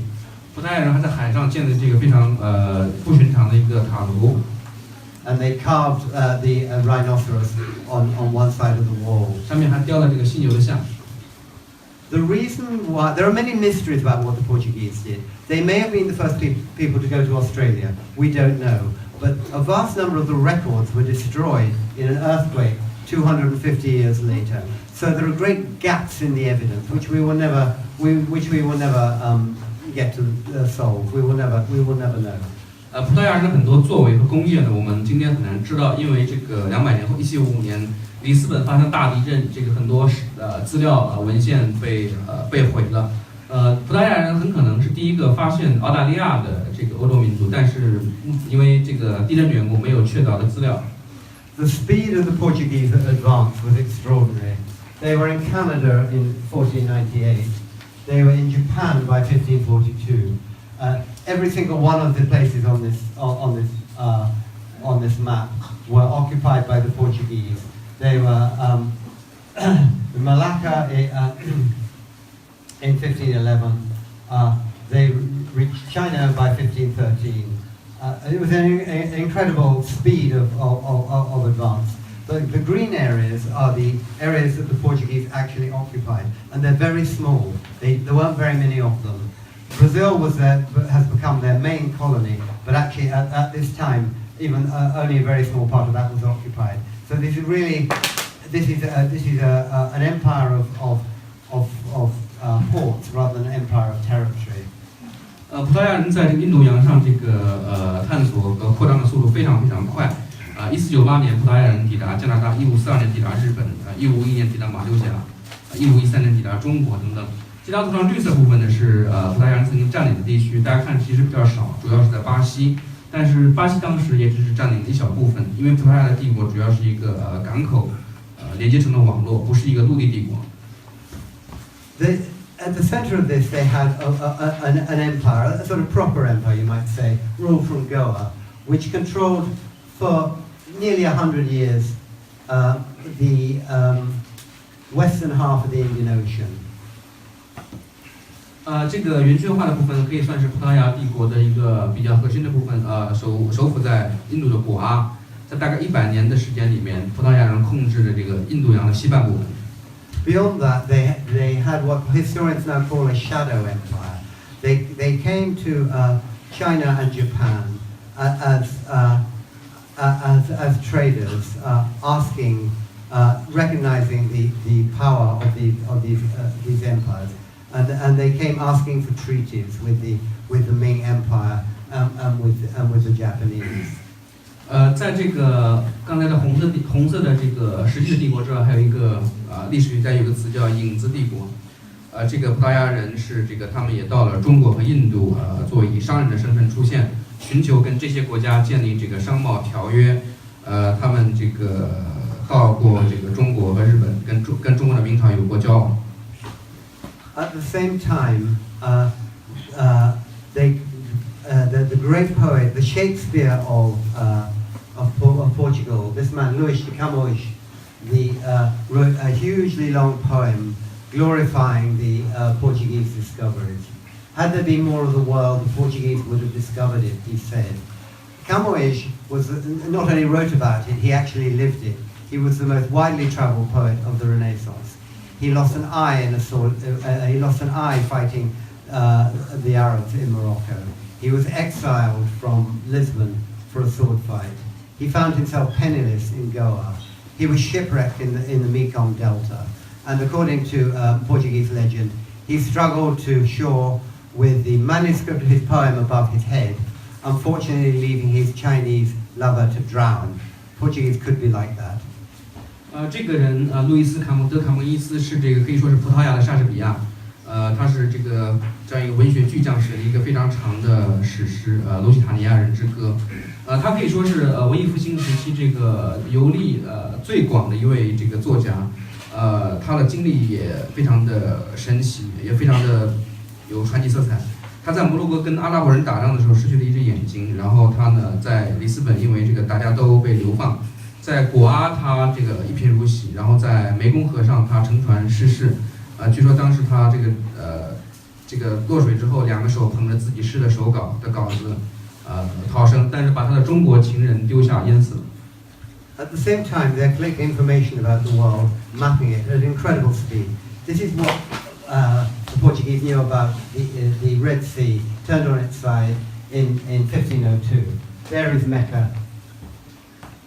葡萄牙人还在海上建了这个非常不寻常的一个塔楼。And they carved the rhinoceros on one side of the wall. 上面还雕了这个犀牛的像。The reason why there are many mysteries about what the Portuguese did. They may have been the first people to go to Australia. We don't know, but a vast number of the records were destroyed in an earthquake 250 years later. So there are great gaps in the evidence, which we will never get to solve. We will never know. 葡萄牙人的很多作为和工业呢，我们今天很难知道，因为这个200年后，1755年里斯本发生大地震，这个很多资料文献被毁了。葡萄牙人很可能是第一个发现澳大利亚的这个欧洲民族，但是因为这个地震的缘故，没有确凿的资料。The speed of the Portuguese advance was extraordinary. They were in Canada in 1498. They were in Japan by 1542. Every single one of the places on this map were occupied by the Portuguese. They were Malacca in 1511. They reached China by 1513. It was an incredible speed of advance. The green areas are the areas that the Portuguese actually occupied, and they're very small. There weren't very many of them. Brazil has become their main colony, but actually at this time, even only a very small part of that was occupied. So this is an empire of ports rather than an empire of territory. 葡萄牙人在这个印度洋上这个探索和扩张的速度非常非常快。1498年葡萄牙人抵达加拿大，1542年抵达日本，1551年抵达马六甲，1513年抵达中国等等。这张图上绿色部分呢是葡萄牙人曾经占领的地区，大家看其实比较少，主要是在巴西。但是巴西当时也只是占领了一小部分，因为葡萄牙的帝国主要是一个港口连接成的网络，不是一个陆地帝国。At the center of this, they had an empire, a sort of proper empire, you might say, ruled from Goa, which controlled for nearly 100 years the western half of the Indian Ocean. 这个圆圈画的部分可以算是葡萄牙帝国的一个比较核心的部分。首府在印度的果阿，在大概100年的时间里面，葡萄牙人控制了这个印度洋的西半部分。Beyond that, they had what historians now call a shadow empire. They came to China and Japan as traders, asking, recognizing the power of these empires. And they came asking for treaties with the Ming Empire and with the Japanese. 在这个刚才的红色的这个实际的帝国之外，还有一个历史学家有个词叫影子帝国。这个葡萄牙人是这个他们也到了中国和印度，作为以商人的身份出现，寻求跟这些国家建立这个商贸条约。他们这个到过这个中国和日本，跟中国的明朝有过交往。At the same time, the great poet, the Shakespeare of Portugal, this man Luís de Camões, wrote a hugely long poem glorifying the Portuguese discoveries. Had there been more of the world, the Portuguese would have discovered it, he said. Camões not only wrote about it, he actually lived it. He was the most widely travelled poet of the Renaissance. He lost an eye fighting the Arabs in Morocco. He was exiled from Lisbon for a sword fight. He found himself penniless in Goa. He was shipwrecked in the Mekong Delta. And according to Portuguese legend, he struggled to shore with the manuscript of his poem above his head, unfortunately leaving his Chinese lover to drown. Portuguese could be like that. 这个人路易斯·卡蒙伊斯是这个可以说是葡萄牙的莎士比亚。它是这样一个文学巨匠写的一个非常长的史诗，《卢西塔尼亚人之歌》。他可以说是文艺复兴时期这个游历最广的一位这个作家。他的经历也非常的神奇，也非常的有传奇色彩。他在摩洛哥跟阿拉伯人打仗的时候失去了一只眼睛，然后他呢在里斯本因为大家都被流放，在果阿他一贫如洗，然后在湄公河上他乘船失事。据说当时他落水之后，两个手捧着自己诗的手稿的稿子，逃生，但是把他的中国情人丢下淹死了。At the same time, they're collecting information about the world, mapping it at incredible speed. This is what the Portuguese knew about the Red Sea, turned on its side in 1502. There is Mecca,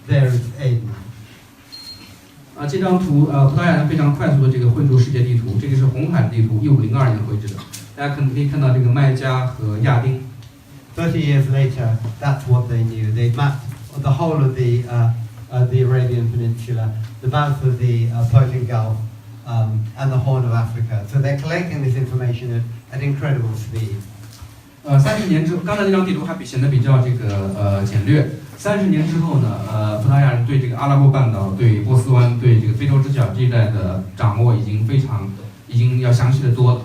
there is Aden. 这张图，葡萄牙人非常快速的绘出世界地图，这个是红海地图，1502年绘制的。大家可以看到麦加和亚丁。30 years later, that's what they knew. They mapped the whole of the Arabian Peninsula, the mouth of the Persian Gulf, and the Horn of Africa. So they're collecting this information at incredible speed. 30年之后，刚才那张地图还显得比较简略。30年之后呢，葡萄牙人对阿拉伯半岛、对波斯湾、对非洲之角这一带的掌握已经要详细的多了。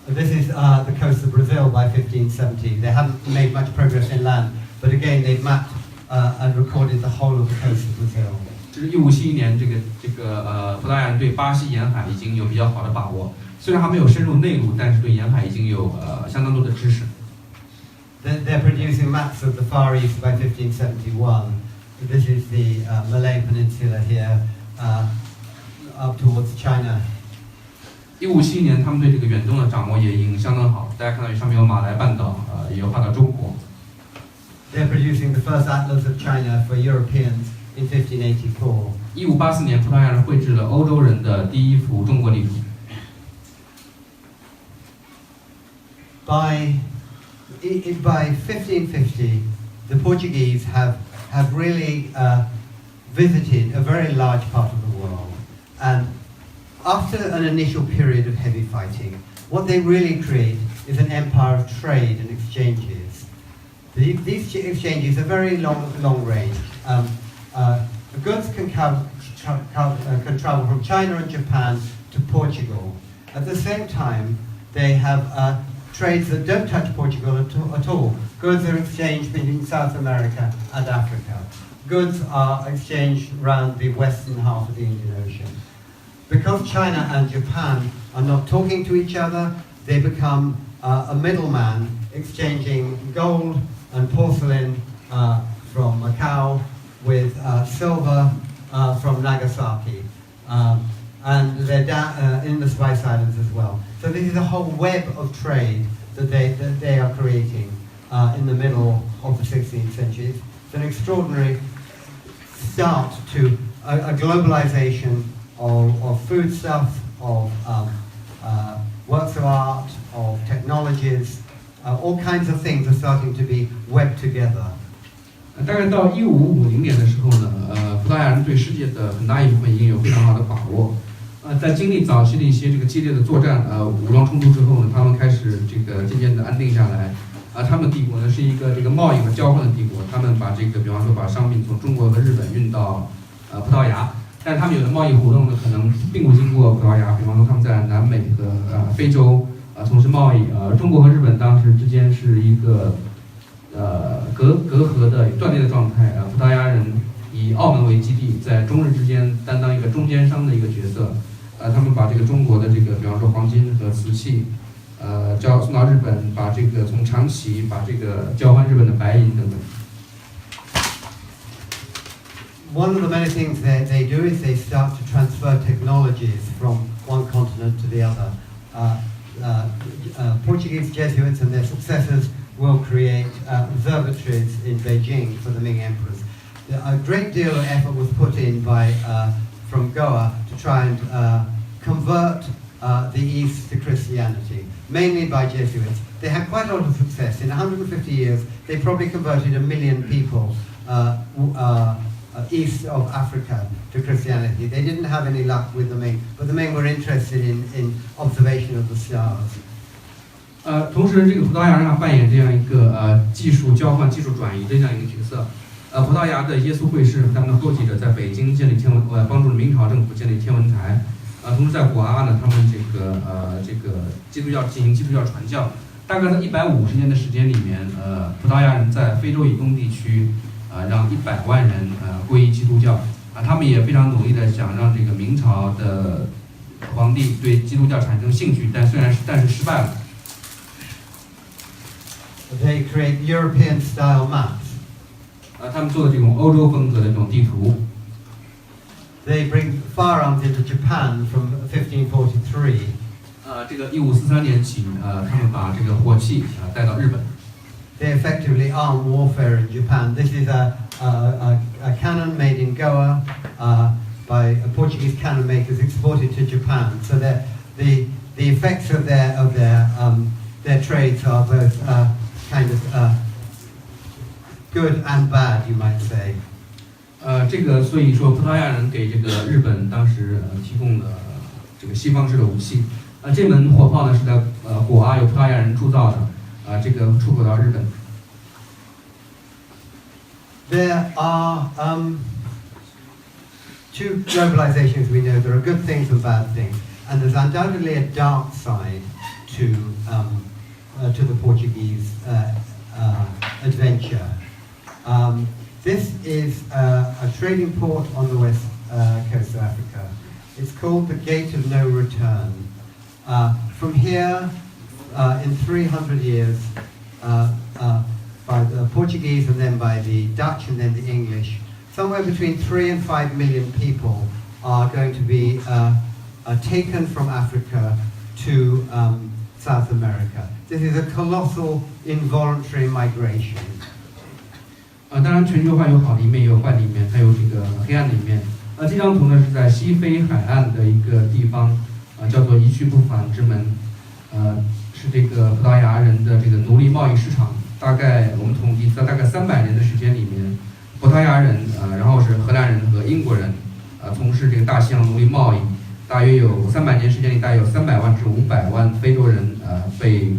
This is the coast of Brazil by 1570. They haven't made much progress inland, but again they've mapped and recorded the whole of the coast of Brazil. 这是1571年，葡萄牙人对巴西沿海已经有比较好的把握，虽然还没有深入内陆，但是对沿海已经有相当多的知识。They're producing maps of the Far East by 1571. This is the Malay Peninsula here, up towards China. 1571年，他们对远东的掌握也已经相当好。大家看到上面有马来半岛，也有画到中国。They're producing the first atlas of China for Europeans in 1584. 1584年，葡萄牙人绘制了欧洲人的第一幅中国地图。By 1550, the Portuguese have really visited a very large part of the world, and after an initial period of heavy fighting, what they really create is an empire of trade and exchanges. These exchanges are very long range. The goods can travel from China and Japan to Portugal. At the same time, they have trades that don't touch Portugal at all. Goods are exchanged between South America and Africa. Goods are exchanged around the western half of the Indian Ocean. Because China and Japan are not talking to each other, they become a middleman exchanging gold and porcelain from Macau with silver from Nagasaki. And they're in the Spice Islands as well. So this is a whole web of trade that they are creating in the middle of the 16th century. It's an extraordinary start to a globalization of foodstuff, of works of art, of technologies. All kinds of things are starting to be webbed together. 大概到1550年的时候呢，葡萄牙人对世界的很大一部分已经有非常好的把握。在经历早期的一些激烈的作战，武装冲突之后呢，他们开始渐渐的安定下来。他们帝国呢是一个贸易和交换的帝国，他们把比方说把商品从中国和日本运到葡萄牙，但是他们有的贸易活动呢可能并不经过葡萄牙，比方说他们在南美和非洲从事贸易。中国和日本当时之间是一个隔阂的断裂的状态。葡萄牙人以澳门为基地，在中日之间担当一个中间商的一个角色。他们把中国的比方说黄金和瓷器，送到日本，把从长崎把交换日本的白银等等。One of the many things they do is they start to transfer technologies from one continent to the other. Portuguese Jesuits and their successors will create observatories in Beijing for the Ming emperors. A great deal of effort was put in from Goa to try and convert the East to Christianity, mainly by Jesuits. They had quite a lot of success. In 150 years, they probably converted 1 million people east of Africa to Christianity. They didn't have any luck with the Ming, but the Ming were interested in observation of the stars. 同时，这个葡萄牙人扮演这样一个技术交换、技术转移的这样一个角色。葡萄牙的耶稣会士和他们的后继者在北京建立天文，帮助明朝政府建立天文台。同时在果阿呢，他们这个基督教进行基督教传教。大概在150年的时间里面，葡萄牙人在非洲以东地区，让100万人皈依基督教。他们也非常努力的想让这个明朝的皇帝对基督教产生兴趣，但是失败了。They create European-style maps. 他们做的这种欧洲风格的这种地图。They bring firearms into Japan from 1543. 这个1543年起，他们把这个火器带到日本。They effectively arm warfare in Japan. This is a cannon made in Goa by Portuguese cannon makers exported to Japan. So the effects of their trades are both kind of good and bad, you might say. 这个所以说葡萄牙人给这个日本当时提供了这个西方式的武器。这门火炮呢是在果阿由葡萄牙人铸造的，这个出口到日本。There are two globalizations we know. There are good things and bad things, and there's undoubtedly a dark side to the Portuguese adventure. This is a trading port on the west coast of Africa. It's called the Gate of No Return. From here, in 300 years, by the Portuguese and then by the Dutch and then the English, somewhere between 3 and 5 million people are going to be taken from Africa to South America. This is a colossal involuntary migration. 当然，全球化有好的一面，也有坏的一面，还有这个黑暗的一面。这张图呢是在西非海岸的一个地方，叫做一去不返之门，是这个葡萄牙人的这个奴隶贸易市场。大概我们统计，在大概300年的时间里面，葡萄牙人，然后是荷兰人和英国人，从事这个大西洋奴隶贸易。大约有300年时间里，大约有300万至500万非洲人，被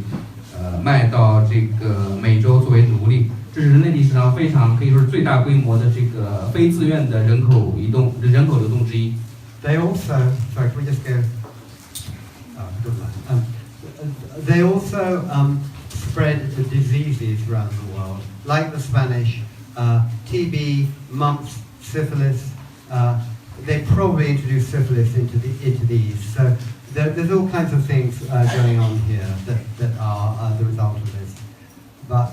卖到这个美洲作为奴隶。这是人类历史上非常可以说是最大规模的这个非自愿的人口流动之一。They also, sorry, can we just go? Oh, good luck. They also spread the diseases around the world, like the Spanish, TB, mumps, syphilis. They probably introduced syphilis into these. So there's all kinds of things going on here that are the result of this. But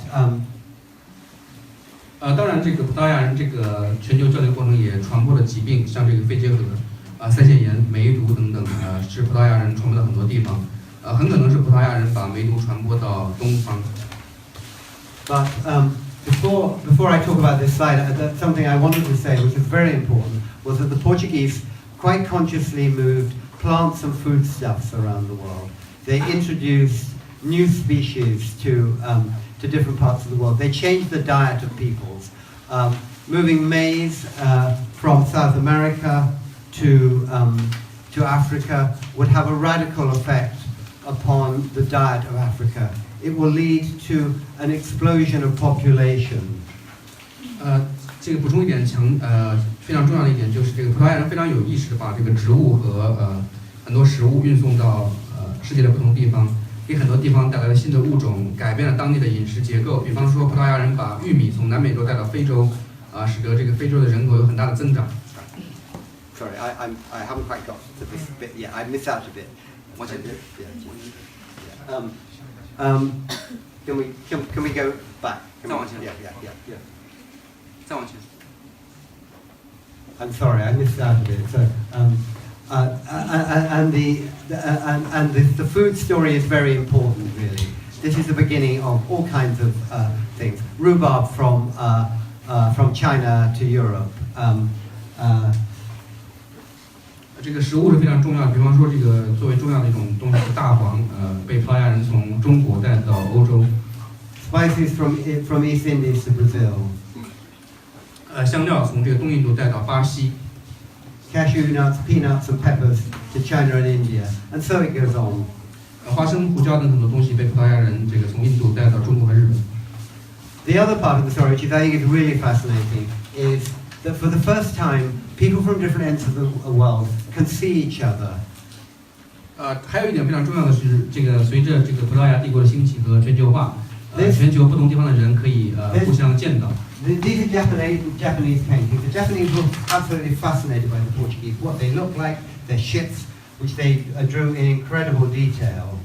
当然，这个葡萄牙人这个全球交流过程也传播了疾病，像这个肺结核、腮腺炎、梅毒等等，是葡萄牙人传播到很多地方。很可能是葡萄牙人把梅毒传播到东方。But before I talk about this slide, something I wanted to say, which is very important, was that the Portuguese quite consciously moved plants and foodstuffs around the world. They introduced new species to different parts of the world. They changed the diet of peoples. Moving maize from South America to Africa would have a radical effect upon the diet of Africa. It will lead to an explosion of population. 这个补充一点非常重要的一点就是这个葡萄牙人非常有意识的把这个植物和很多食物运送到世界的不同地方。给很多地方带来了新的物种，改变了当地的饮食结构。比方说，葡萄牙人把玉米从南美洲带到非洲，使得这个非洲的人口有很大的增长。Sorry, I haven't quite got to this bit yet. I missed out a bit. What's it? Can we go back? 再往前。 Yeah. 再往前。I'm sorry, I missed out a bit. So, and the food story is very important, really. This is the beginning of all kinds of things. Rhubarb from China to Europe. 这个食物是非常重要的，比方说这个作为重要的一种东西，大黄，被葡萄牙人从中国带到欧洲。Spices from East Indies to Brazil. 香料从这个东印度带到巴西。Cashew nuts, peanuts, and peppers to China and India, and so it goes on. 花生、胡椒等很多东西被葡萄牙人这个从印度带到中国和日本。The other part of the story, which I think is really fascinating, is that for the first time, people from different ends of the world can see each other. 还有一点非常重要的是，这个随着这个葡萄牙帝国的兴起和全球化，全球不同地方的人可以互相见到。These are Japanese paintings. The Japanese were absolutely fascinated by the Portuguese, what they look like, their ships, which they drew in incredible detail.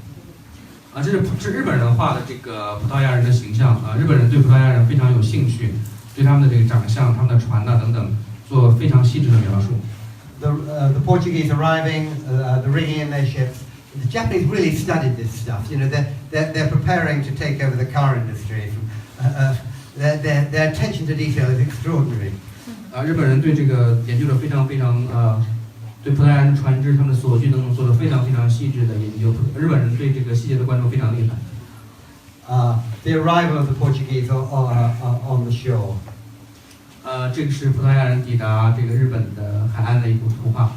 这是日本人画的这个葡萄牙人的形象日本人对葡萄牙人非常有兴趣，对他们的这个长相、他们的船等等做非常细致的描述。The Portuguese arriving, the rigging in their ships. The Japanese really studied this stuff. You know, they're preparing to take over the car industry. Their attention to detail is extraordinary. 日本人对这个研究的非常对葡萄牙人船只他们的锁具等等做的非常细致的研究。日本人对这个细节的关注非常厉害。The arrival of the Portuguese on the shore. 这个是葡萄牙人抵达这个日本的海岸的一幅图画。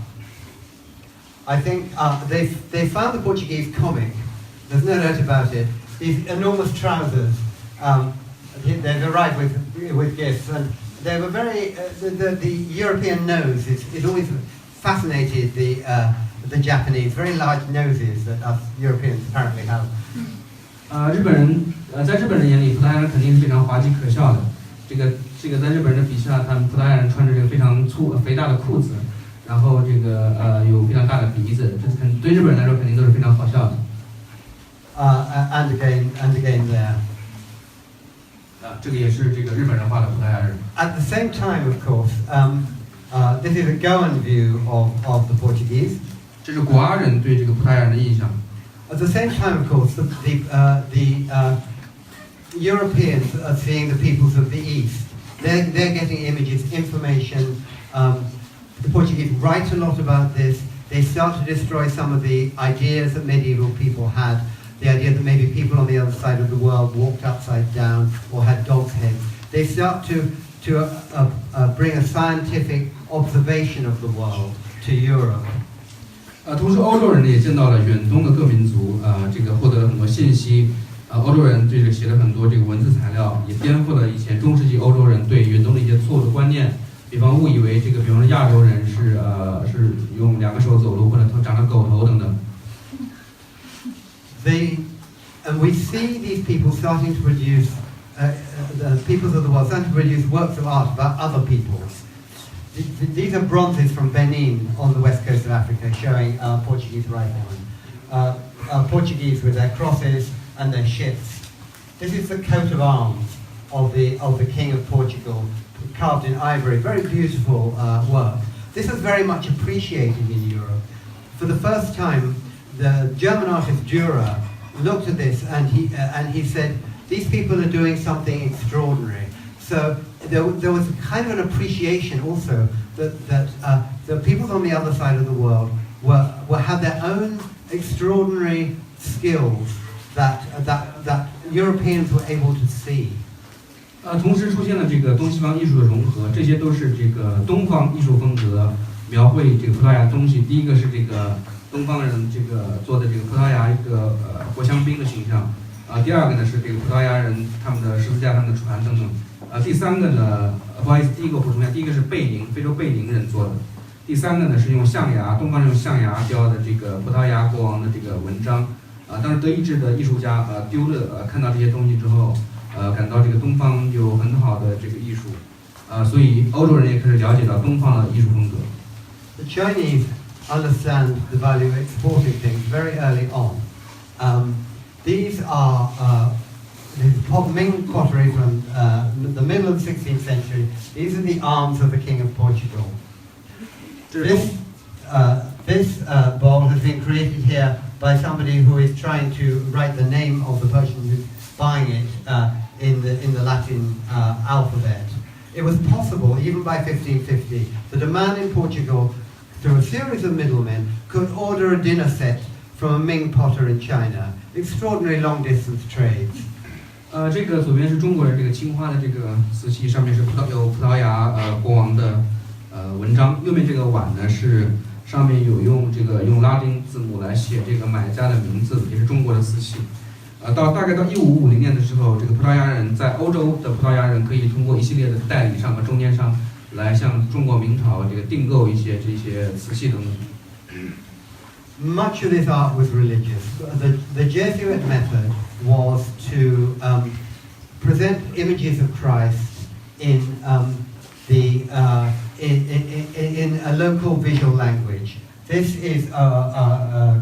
I think they found the Portuguese comic. There's no doubt about it. These enormous trousers. They've arrived with gifts, and they were very. The European nose is always fascinated the Japanese. Very large noses that us Europeans apparently have. 在日本人眼里，葡萄牙人肯定是非常滑稽可笑的。这个在日本人的笔下，他们葡萄牙人穿着这个非常肥大的裤子，然后这个有非常大的鼻子，这对日本人来说肯定都是非常好笑的。And again there. 这个也是这个日本人画的葡萄牙人。At the same time, of course, this is a Goan view of the Portuguese. 这是果阿人对这个葡萄牙人的印象。At the same time, of course, the Europeans are seeing the peoples of the East. They're getting images, information. The Portuguese write a lot about this. They start to destroy some of the ideas that medieval people had. The idea that maybe people on the other side of the world walked upside down or had dogs' heads. They start to bring a scientific observation of the world to Europe. 同时欧洲人也见到了远东的各民族，这个获得了很多信息。欧洲人对这个写了很多这个文字材料，也颠覆了以前中世纪欧洲人对远东的一些错误的观念。比方误以为比方说亚洲人是用2个手走路，或者长着狗头等等。And we see these people starting to produce, the peoples of the world starting to produce works of art about other peoples. These are bronzes from Benin on the west coast of Africa showing Portuguese riflemen. Portuguese with their crosses and their ships. This is the coat of arms of the King of Portugal, carved in ivory. Very beautiful work. This was very much appreciated in Europe. For the first time, the German artist Dürer looked at this and he said, these people are doing something extraordinary. So there was kind of an appreciation also that the people on the other side of the world had their own extraordinary skills that Europeans were able to see. 同时出现了这个东西方艺术的融合，这些都是这个东方艺术风格描绘这个葡萄牙东西。第一个是这个东方人这个做的这个葡萄牙一个国香槟的形象，第二个呢是这个葡萄牙人他们的十字架、他们的船等等，第三个呢，不好意思，第一个补充一下，第一个是贝宁，非洲贝宁人做的，第三个呢是用象牙，东方人用象牙雕的这个葡萄牙国王的这个纹章，当时德意志的艺术家看到这些东西之后，感到这个东方有很好的这个艺术，所以欧洲人也开始了解到东方的艺术风格。The Chinese understand the value of exporting things very early on. These are the Ming pottery from the middle of the 16th century. These are the arms of the King of Portugal. This bowl has been created here by somebody who is trying to write the name of the person who's buying it in the Latin alphabet. It was possible, even by 1550, that a man in Portugal, through a series of middlemen, could order a dinner set from a Ming potter in China. Extraordinary long-distance trades. 这个左边是中国的这个青花的这个瓷器，上面是有葡萄牙国王的文章。右面这个碗呢是上面有用拉丁字母来写这个买家的名字，也是中国的瓷器。大概到1550年的时候，这个葡萄牙人在欧洲的葡萄牙人可以通过一系列的代理商和中间商来向中国明朝这个订购一些这些瓷器等等。Much of this art was religious. The Jesuit method was to present images of Christ in in a local visual language. This is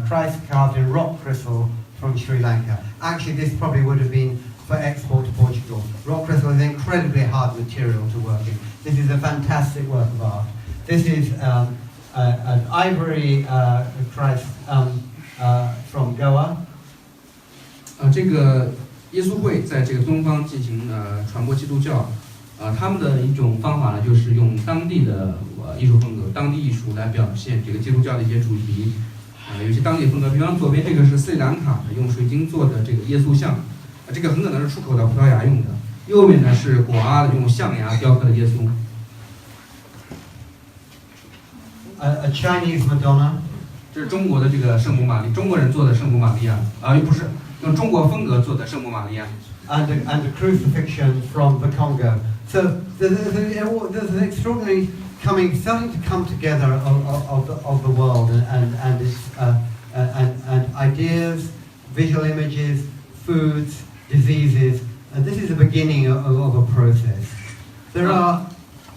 Christ carved in rock crystal from Sri Lanka. Actually, this probably would have been for export to Portugal. Rock crystal is an incredibly hard material to work in. This is a fantastic work of art. This is an ivory Christ from Goa. 这个耶稣会在这个东方进行传播基督教，他们的一种方法呢，就是用当地的艺术风格、当地艺术来表现这个基督教的一些主题，有一些当地风格。比方左边这个是斯里兰卡的用水晶做的这个耶稣像，这个很可能是出口到葡萄牙用的。右面呢是果阿的用象牙雕刻的耶稣。A Chinese Madonna. 这是中国的这个圣母玛丽，中国人做的圣母玛利亚，不是用中国风格做的圣母玛利亚。And a crucifixion from the Congo. So there's an extraordinary starting to come together of the world and its and ideas, visual images, foods, diseases, and this is the beginning of a process. There are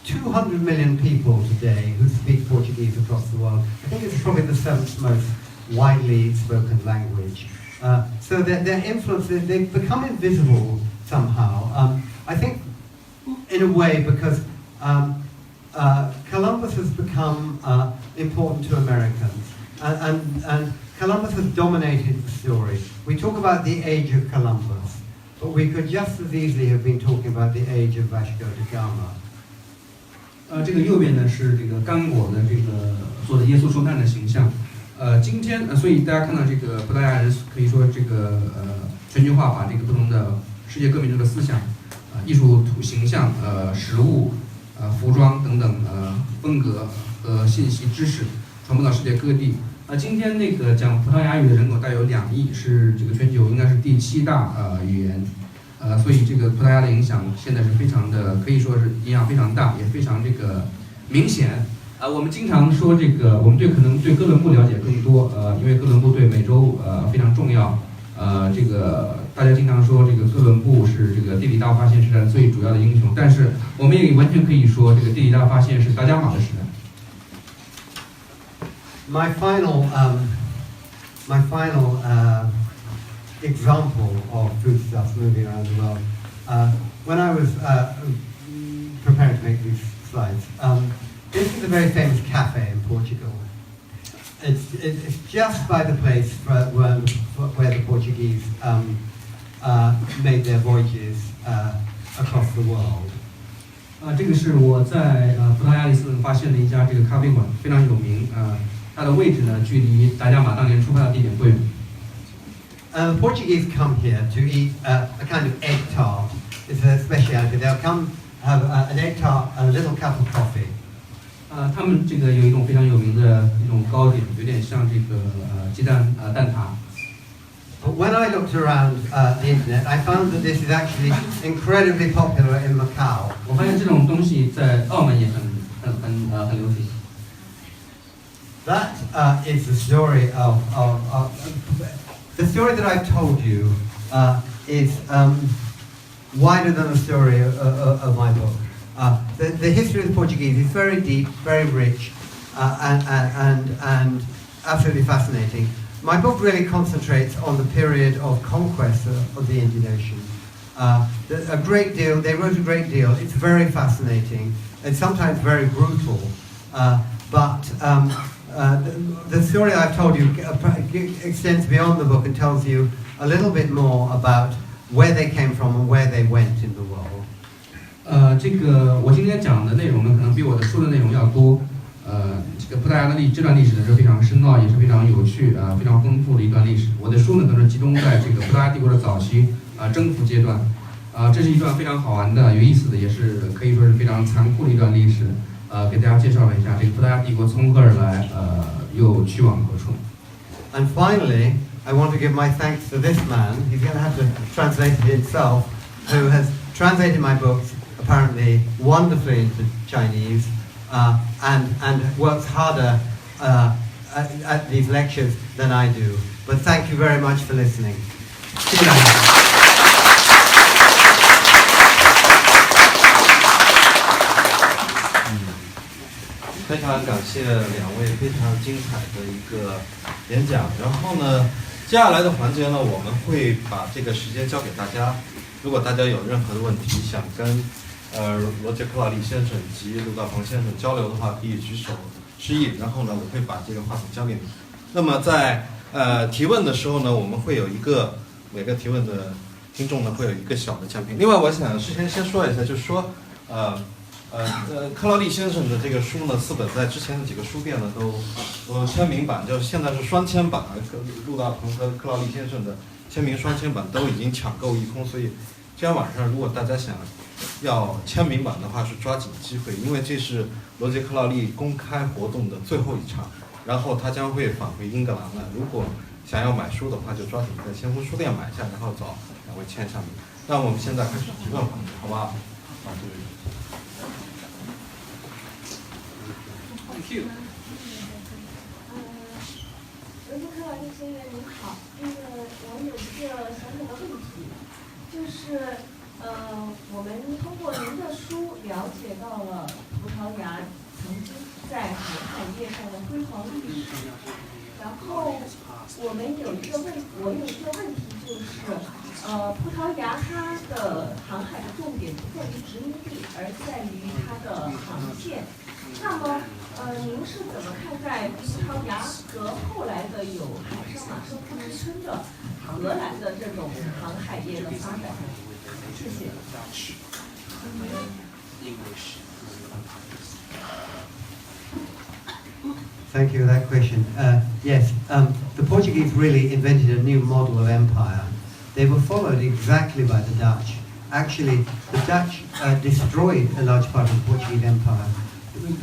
200 million people today who speak Portuguese across the world. I think it's probably the 7th most widely spoken language. So their influence, they've become invisible somehow. I think in a way because Columbus has become important to Americans. And Columbus has dominated the story. We talk about the age of Columbus, but we could just as easily have been talking about the age of Vasco da Gama. 这个右边呢是这个刚果的这个做的耶稣受难的形象。今天所以大家看到这个葡萄牙人可以说这个全球化把这个不同的世界各民族的思想、艺术形象、食物、服装等等风格和信息知识传播到世界各地。今天那个讲葡萄牙语的人口大约有2亿，是这个全球应该是第7大语言。所以这个葡萄牙的影响现在是非常的，可以说是影响非常大，也非常这个明显。我们经常说这个，我们可能对哥伦布了解更多，因为哥伦布对美洲非常重要。这个大家经常说这个哥伦布是这个地理大发现时代最主要的英雄，但是我们也完全可以说这个地理大发现是达伽马的时代。My final example of foodstuffs moving around the world. When I was preparing to make these slides, this is a very famous cafe in Portugal. It's just by the place where the Portuguese made their voyages across the world. 这个是我在葡萄牙里斯本发现的一家这个咖啡馆，非常有名。它的位置呢，距离达伽马当年出发的地点不远。The Portuguese come here to eat a kind of egg tart. It's a specialty. They'll come have an egg tart and a little cup of coffee. 他们这个有一种非常有名的一种糕点，有点像这个鸡蛋蛋挞。But when I looked around the internet, I found that this is actually incredibly popular in Macau. 我发现这种东西在澳门也很流行。That is the story of the story that I've told you is wider than the story of my book. The history of the Portuguese is very deep, very rich, and absolutely fascinating. My book really concentrates on the period of conquest of the Indian Ocean. A great deal, they wrote a great deal. It's very fascinating. It's sometimes very brutal, but the story I've told you extends beyond the book and tells you a little bit more about where they came from and where they went in the world. 这个我今天讲的内容呢，可能比我的书的内容要多。这个葡萄牙的这段历史呢是非常深奥，也是非常有趣非常丰富的一段历史。我的书呢，可能集中在这个葡萄牙帝国的早期征服阶段，这是一段非常好玩的、有意思的，也是可以说是非常残酷的一段历史。给大家介绍了一下这个葡萄牙帝国从何而来，又去往何处。And finally, I want to give my thanks to this man. He's going to have to translate it himself, who has translated my books apparently wonderfully into Chinese, and works harder at these lectures than I do. But thank you very much for listening. 谢谢大家。非常感谢两位非常精彩的一个演讲。然后呢，接下来的环节呢，我们会把这个时间交给大家。如果大家有任何的问题想跟罗杰·克劳利先生及陆道鹏先生交流的话，可以举手示意。然后呢，我会把这个话筒交给你。那么在提问的时候呢，我们会有每个提问的听众呢会有一个小的奖品。另外，我想事先先说一下，就是说克劳利先生的这个书呢，4本在之前的几个书店呢都签名版，就是现在是双签版，陆大鹏和克劳利先生的签名双签版都已经抢购一空，所以今天晚上如果大家想要签名版的话，是抓紧机会，因为这是罗杰·克劳利公开活动的最后一场，然后他将会返回英格兰了。如果想要买书的话，就抓紧在先锋书店买下，然后找两位签下名。那我们现在开始提问环节，好吧？这位。罗杰·克劳利先生您好，我有一个小小的问题，就是我们通过您的书了解到了葡萄牙曾经在航海业上的辉煌历史，然后我有一个问题就是，葡萄牙它的航海的重点不在于殖民地，而在于它的航线。那么，您是怎么看待葡萄牙和后来的有海上马车夫之称的荷兰的这种航海业的发展？谢谢。Thank you for that question. Yes, the Portuguese really invented a new model of empire. They were followed exactly by the Dutch. Actually, the Dutch destroyed a large part of the Portuguese empire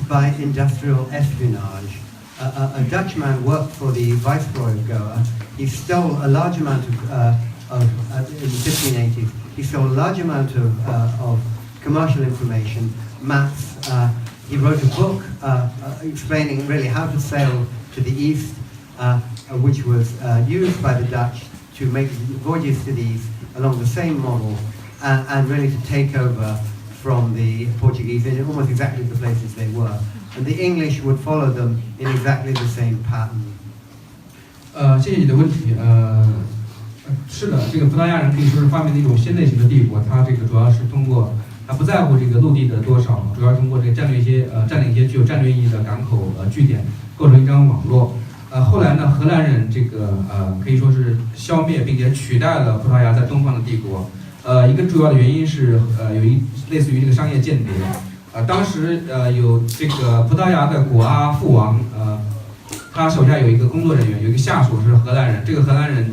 by industrial espionage. A Dutchman worked for the Viceroy of Goa. He stole a large amount in the 1580s. He stole a large amount of commercial information, maps. He wrote a book explaining really how to sail to the east, which was used by the Dutch to make voyages to the east along the same model, and really to take over from the Portuguese in almost exactly the places they were. And the English would follow them in exactly the same pattern. 谢谢你的问题。是的，这个葡萄牙人可以说是发明的一种新类型的帝国，它这个主要是通过，它不在乎这个陆地的多少，主要通过这个占领一些具有战略意义的港口据点，构成一张网络。后来呢，荷兰人这个可以说是消灭并且取代了葡萄牙在东方的帝国。一个主要的原因是有类似于这个商业间谍。当时有这个葡萄牙的果阿父王，他手下有一个工作人员，有一个下属是荷兰人。这个荷兰人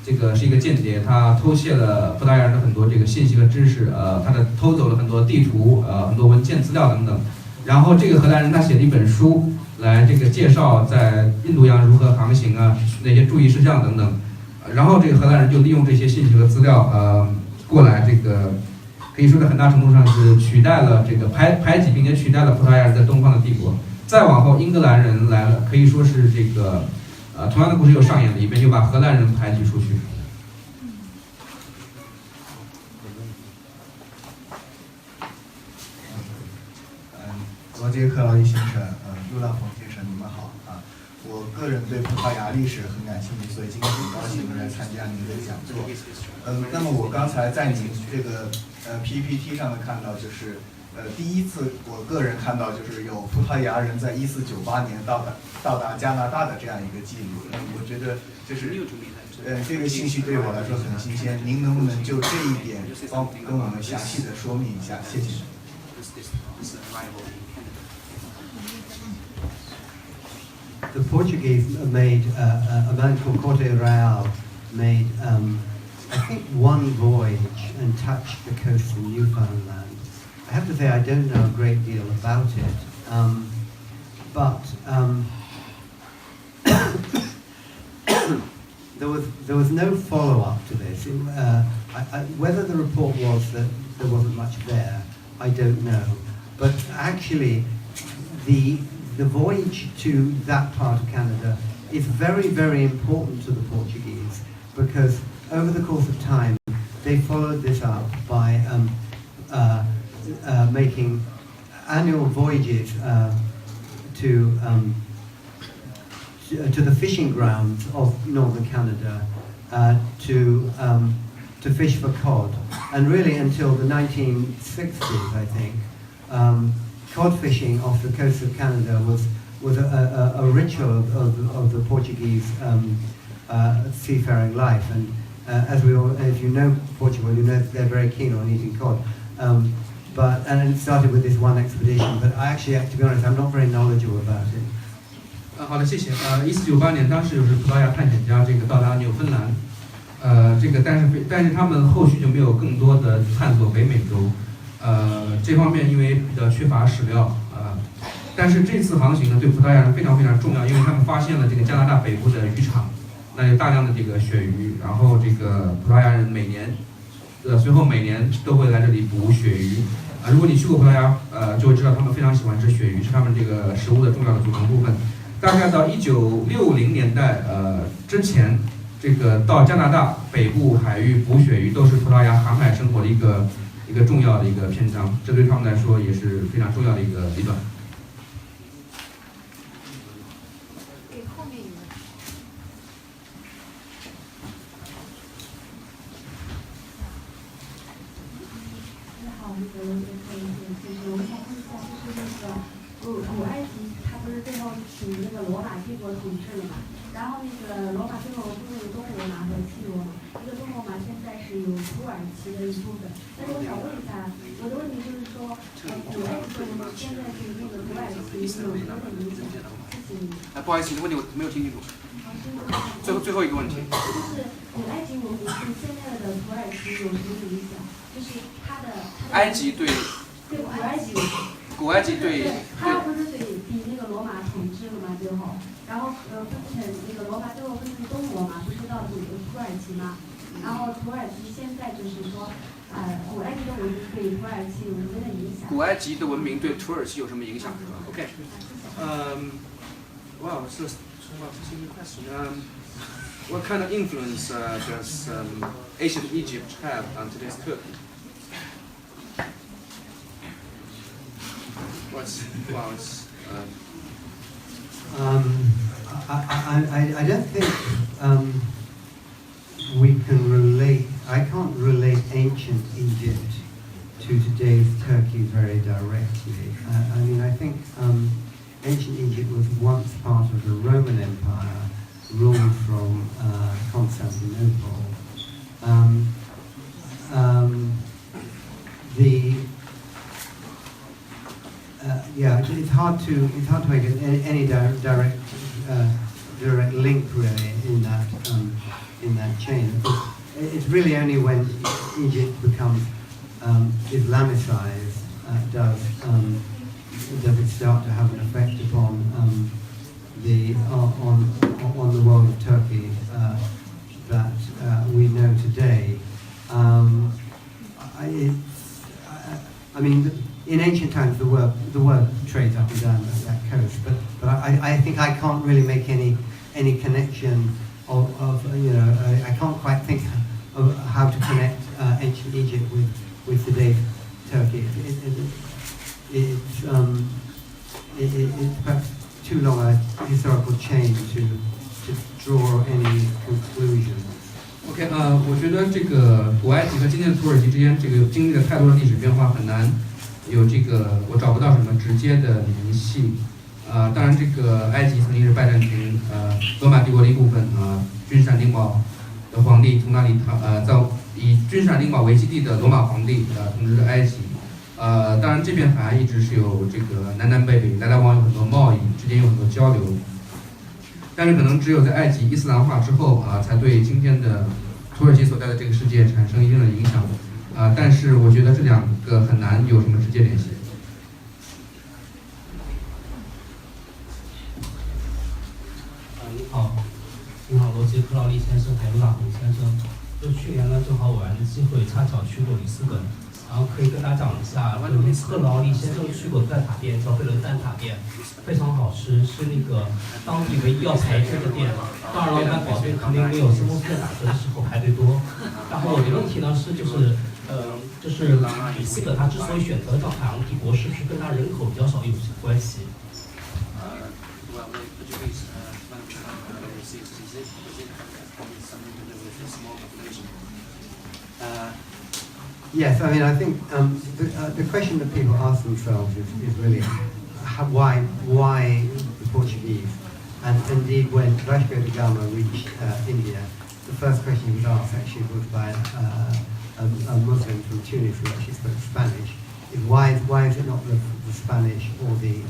这个是一个间谍，他偷窃了葡萄牙人的很多这个信息和知识，他偷走了很多地图，很多文件资料等等。然后这个荷兰人他写了一本书来这个介绍在印度洋如何航行啊，那些注意事项等等。然后这个荷兰人就利用这些信息和资料，过来这个可以说在很大程度上是取代了这个排挤并且取代了葡萄牙人在东方的帝国。再往后英格兰人来了，可以说是这个同样的故事又上演了一遍，又把荷兰人排挤出去。罗杰·克劳利先生，陆大鹏先生，你们好啊！我个人对葡萄牙历史很感兴趣，所以今天很高兴能来参加您的讲座。那么我刚才在您这个PPT 上面看到，就是第一次我个人看到就是有葡萄牙人在1498年到达加拿大的这样一个记录。我觉得就是这个信息对我来说很新鲜。您能不能就这一点跟我们详细的说明一下？谢谢。The Portuguese made a man called Corte Real made I think, one voyage and touched the coast of Newfoundland. I have to say I don't know a great deal about it, but there was no follow-up to this. Whether the report was that there wasn't much there, I don't know. But actually, the voyage to that part of Canada is very, very important to the Portuguese, because over the course of time, they followed this up by making annual voyages to the fishing grounds of northern Canada to fish for cod. And really until the 1960s, I think, cod fishing off the coast of Canada was a ritual of the Portuguese seafaring life. And as you know Portugal, you know they're very keen on eating cod. And it started with this one expedition, but to be honest, I'm not very knowledgeable about it. 好的，谢谢。1498年，当时就是葡萄牙探险家到达纽芬兰，但是他们后续就没有更多的探索北美洲，这方面因为比较缺乏史料，但是这次航行呢对葡萄牙人非常非常重要，因为他们发现了加拿大北部的渔场，那有大量的鳕鱼，然后葡萄牙人随后每年都会来这里捕鳕鱼。如果你去过葡萄牙，就会知道他们非常喜欢吃鳕鱼，是他们食物的重要的组成部分。大概到1960年代之前，到加拿大北部海域捕鳕鱼都是葡萄牙航海生活的一个重要的篇章，这对他们来说也是非常重要的一段。给后面一个。你好，我们想问一下，就是古埃及，它不是最后属于罗马帝国统治了嘛？然后罗马最后不是东罗马和西罗马，东罗马现在是有土耳其的一部分。但是我想问一下，我的问题就是说，古埃及现在对土耳其有什么样的影响？谢谢你。不好意思，你的问题我没有听清楚。最后一个问题。就是古埃及文明对现在的土耳其有什么影响？就是它的埃及对古埃及对，它不是比罗马统治了吗？最后，然后分成罗马最后分成东罗马，不是到土耳其吗？然后土耳其现在就是说，古埃及的文明对土耳其有什么样的影响？古埃及的文明对土耳其有什么影响？是吧 ？OK， Wow, this is a question. What kind of influence does ancient Egypt have on today's Turkey? I don't think we can relate. I can't relate ancient Egypt to today's Turkey very directly. I think ancient Egypt was once part of the Roman Empire, ruled from Constantinople. It's hard to make any direct link really in that chain. It's really only when Egypt becomes Islamicized does it start to have an effect upon on the world of Turkey that we know today. In ancient times, the word trades up and down that coast, but I think I can't really make any connection of I can't quite think of how to connect ancient Egypt with today's Turkey. It's perhaps too long a historical chain to draw any conclusions. OK， 我觉得古埃及和今天的土耳其之间经历了太多的历史变化，很难有我找不到什么直接的联系。当然埃及曾经是拜占庭罗马帝国的一部分君士坦丁堡的皇帝从那里以君士坦丁堡为基地的罗马皇帝统治着埃及。当然这片海岸一直是有南南北北来来往有很多贸易，之间有很多交流。但是可能只有在埃及伊斯兰化之后才对今天的土耳其所在的这个世界产生一定的影响。但是我觉得这两个很难有什么直接联系。你好，罗杰·克劳利先生，海陆大鹏先生。就去年呢，正好偶然的机会，恰巧去过里斯本，然后可以跟大家讲一下，就是克劳利先生去过的蛋挞店，叫贝伦蛋挞店，非常好吃，是那个当地唯一要排队的店。当然了，我敢保证肯定没有先锋书店打折的时候排队多。然后我的问题呢是，就是里斯本它之所以选择叫海洋帝国，是不是跟它人口比较少有些关系？Yes, I mean, I think the question that people ask themselves is really why the Portuguese? And indeed, when Vasco da Gama reached India, the first question he was asked actually was by a Muslim from Tunis who actually spoke Spanish. Is why is it not the Spanish or the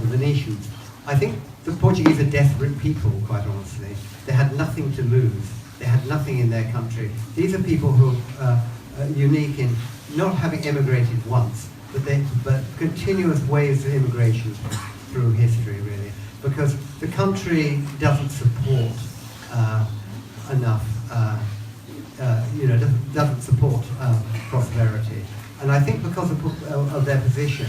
Venetians? I think the Portuguese are desperate people, quite honestly. They had nothing to lose. They had nothing in their country. These are people who are unique in not having immigrated once, but continuous waves of immigration through history, really, because the country doesn't support enough, doesn't support prosperity. And I think because of their position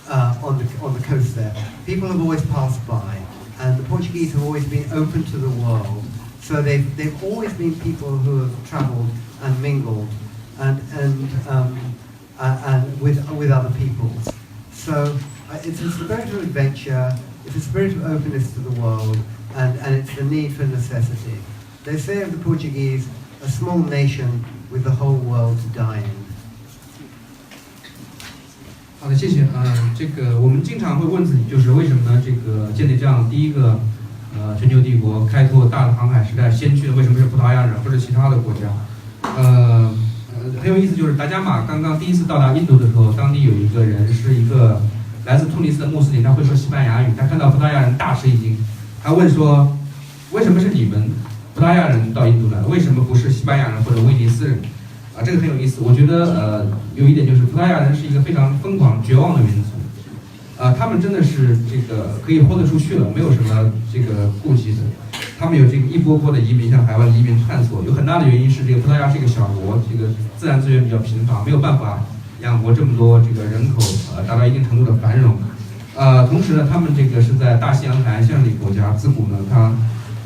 on the coast there, people have always passed by, and the Portuguese have always been open to the world. So they've always been people who have travelled and mingled and with other peoples. So it's a spirit of adventure, it's a spirit of openness to the world, and it's the need for necessity. They say of the Portuguese, a small nation with the whole world to die in. 好的，谢谢。这个我们经常会问自己，就是为什么呢？这个建立这样第一个全球帝国，开拓大的航海时代先驱的为什么是葡萄牙人或者其他的国家？很有意思，就是达伽马刚刚第一次到达印度的时候，当地有一个人是一个来自突尼斯的穆斯林，他会说西班牙语，他看到葡萄牙人大吃一惊，他问说，为什么是你们葡萄牙人到印度来，为什么不是西班牙人或者威尼斯人？这个很有意思。我觉得有一点就是葡萄牙人是一个非常疯狂绝望的民族。他们真的是这个可以豁得出去了，没有什么这个顾忌的。他们有这个一波波的移民向海外移民探索，有很大的原因是这个葡萄牙是一个小国，这个自然资源比较贫乏，没有办法养活这么多这个人口，达到一定程度的繁荣。同时呢，他们这个是在大西洋海岸线的国家，自古呢，它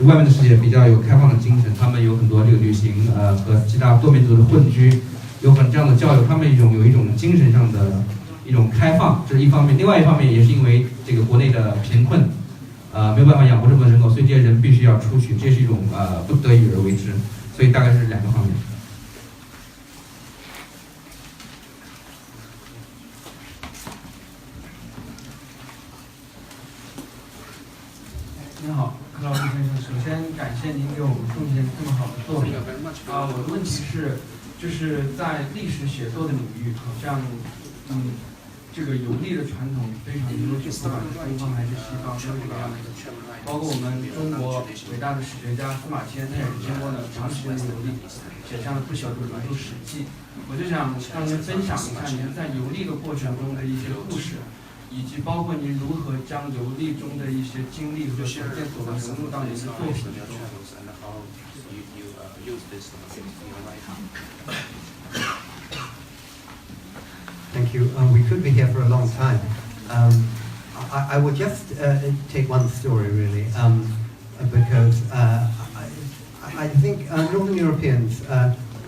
外面的世界比较有开放的精神，他们有很多这个旅行，和其他多民族的混居，有很这样的交流，他们有一种精神上的一种开放，这是一方面。另外一方面也是因为这个国内的贫困，没有办法养活这么多人口，所以这些人必须要出去，这是一种不得已而为之。所以大概是两个方面。您好，克劳利先生，首先感谢您给我们贡献这么好的作品。我的问题是，就是在历史写作的领域，好像这个游历的传统非常的悠久，不管是东方还是西方都是这个样子。包括我们中国伟大的史学家司马迁，他也是经过了长时间的游历，写下了不小的名著《史记》。我就想让您分享一下您在游历的过程中的一些故事，以及包括您如何将游历中的一些经历和实践所融入到您的作品中。Thank you. We could be here for a long time. I will just take one story really, because I think Northern Europeans,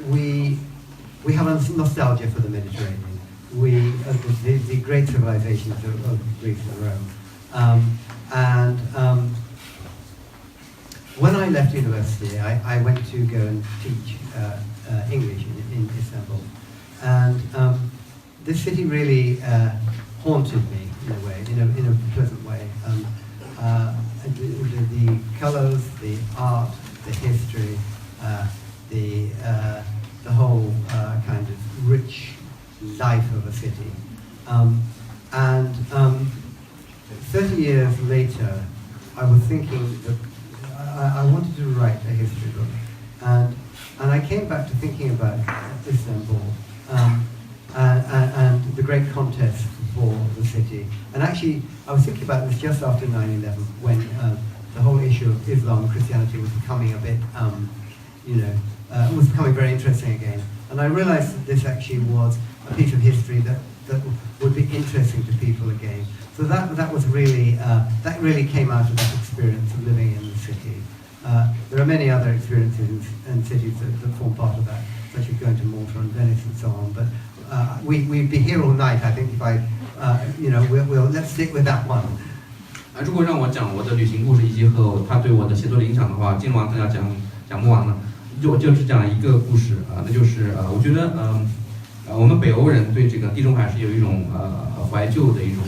we have a nostalgia for the Mediterranean. The great civilizations of Greece and Rome. When I left university, I went to go and teach English in Istanbul. And this city really haunted me in a way, in a pleasant way. The colours, the art, the history, the whole kind of rich life of a city. 30 years later, I was thinking that I wanted to write a history book. And I came back to thinking about Istanbul and the great contest for the city. And actually, I was thinking about this just after 9/11, when the whole issue of Islam and Christianity was becoming a bit, was becoming very interesting again. And I realized that this actually was a piece of history that would be interesting to people again. So that was really, that really came out of that experience of living in the city. There are many other experiences in cities that form part of that, such as going to Malta and Venice and so on. But we'd be here all night, I think, if let's stick with that one. 如果让我讲我的旅行故事以及和它对我的写作的影响的话，今晚大家讲不完了，就只讲一个故事那就是我觉得我们北欧人对这个地中海是有一种怀旧的一种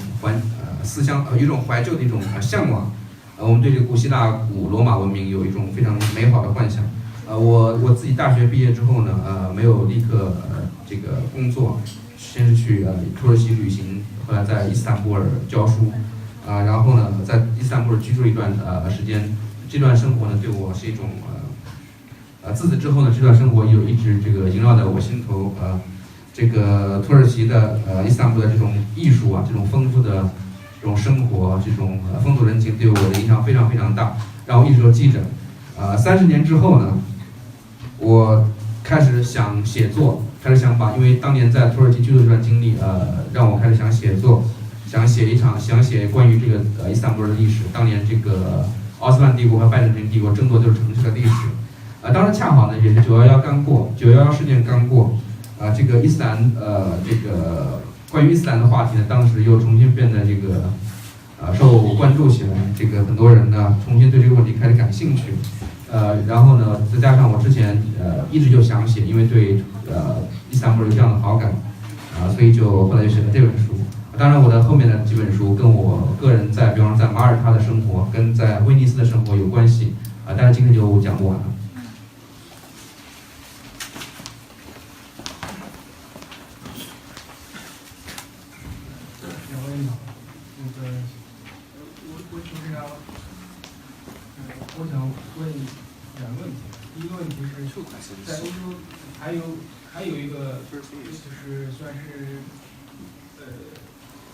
思乡一种怀旧的一种向往我们对这个古希腊古罗马文明有一种非常美好的幻想我自己大学毕业之后呢没有立刻这个工作，先是去土耳其旅行，后来在伊斯坦布尔教书然后呢在伊斯坦布尔居住一段时间，这段生活呢对我是一种自此之后呢这段生活一直这个萦绕在我心头这个土耳其的伊斯坦布尔的这种艺术这种丰富的这种生活，这种风土人情对我的影响非常非常大，让我一直都记着。30年之后呢，我开始想写作，开始想把，因为当年在土耳其居住这段经历，让我开始想写作，想写关于这个伊斯坦布尔的历史。当年这个奥斯曼帝国和拜占庭帝国争夺就是城市的历史。当时恰好呢，也是911刚过，911事件刚过。这个伊斯兰这个关于伊斯兰的话题呢，当时又重新变得这个受关注起来，这个很多人呢重新对这个问题开始感兴趣，然后呢再加上我之前一直就想写，因为对伊斯兰布尔有这样的好感所以就后来就写了这本书。当然我的后面的几本书跟我个人比方说在马耳他的生活跟在威尼斯的生活有关系但是今天就讲不完了。我想问2个问题。第一个问题是，在欧洲还有一个就是算是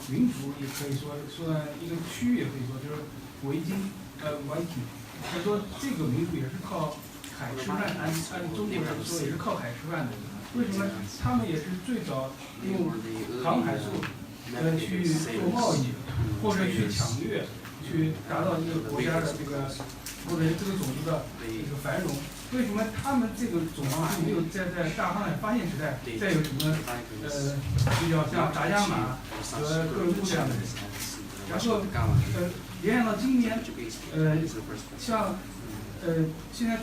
民族，也可以说一个区域，也可以说就是维京他说这个民族也是靠海吃饭，按中国人说也是靠海吃饭的。为什么他们也是最早用航海术去做贸易，或者去抢掠，去达到一个国家的这个或者这个种族的这个繁荣？为什么他们这个种族就没有在大航海发现时代再有什么比较像达伽马和哥伦布这样的人？然后联想到今年像现在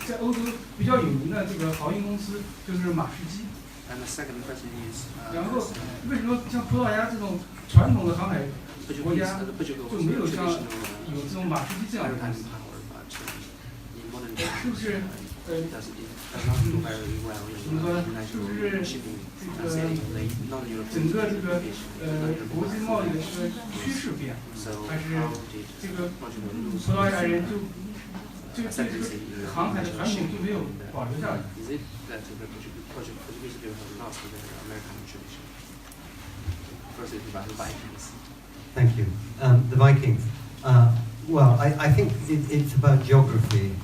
在欧洲比较有名的这个航运公司就是马士基。然后为什么像葡萄牙这种传统的航海国家就没有像有这种马士基这样的公司？是不是怎么说？是不是整个这个国际贸易的这个趋势变，还是这个葡萄牙人就对这个航海的传统就没有保留下来？Thank you. The Vikings. Well, I think it's about geography.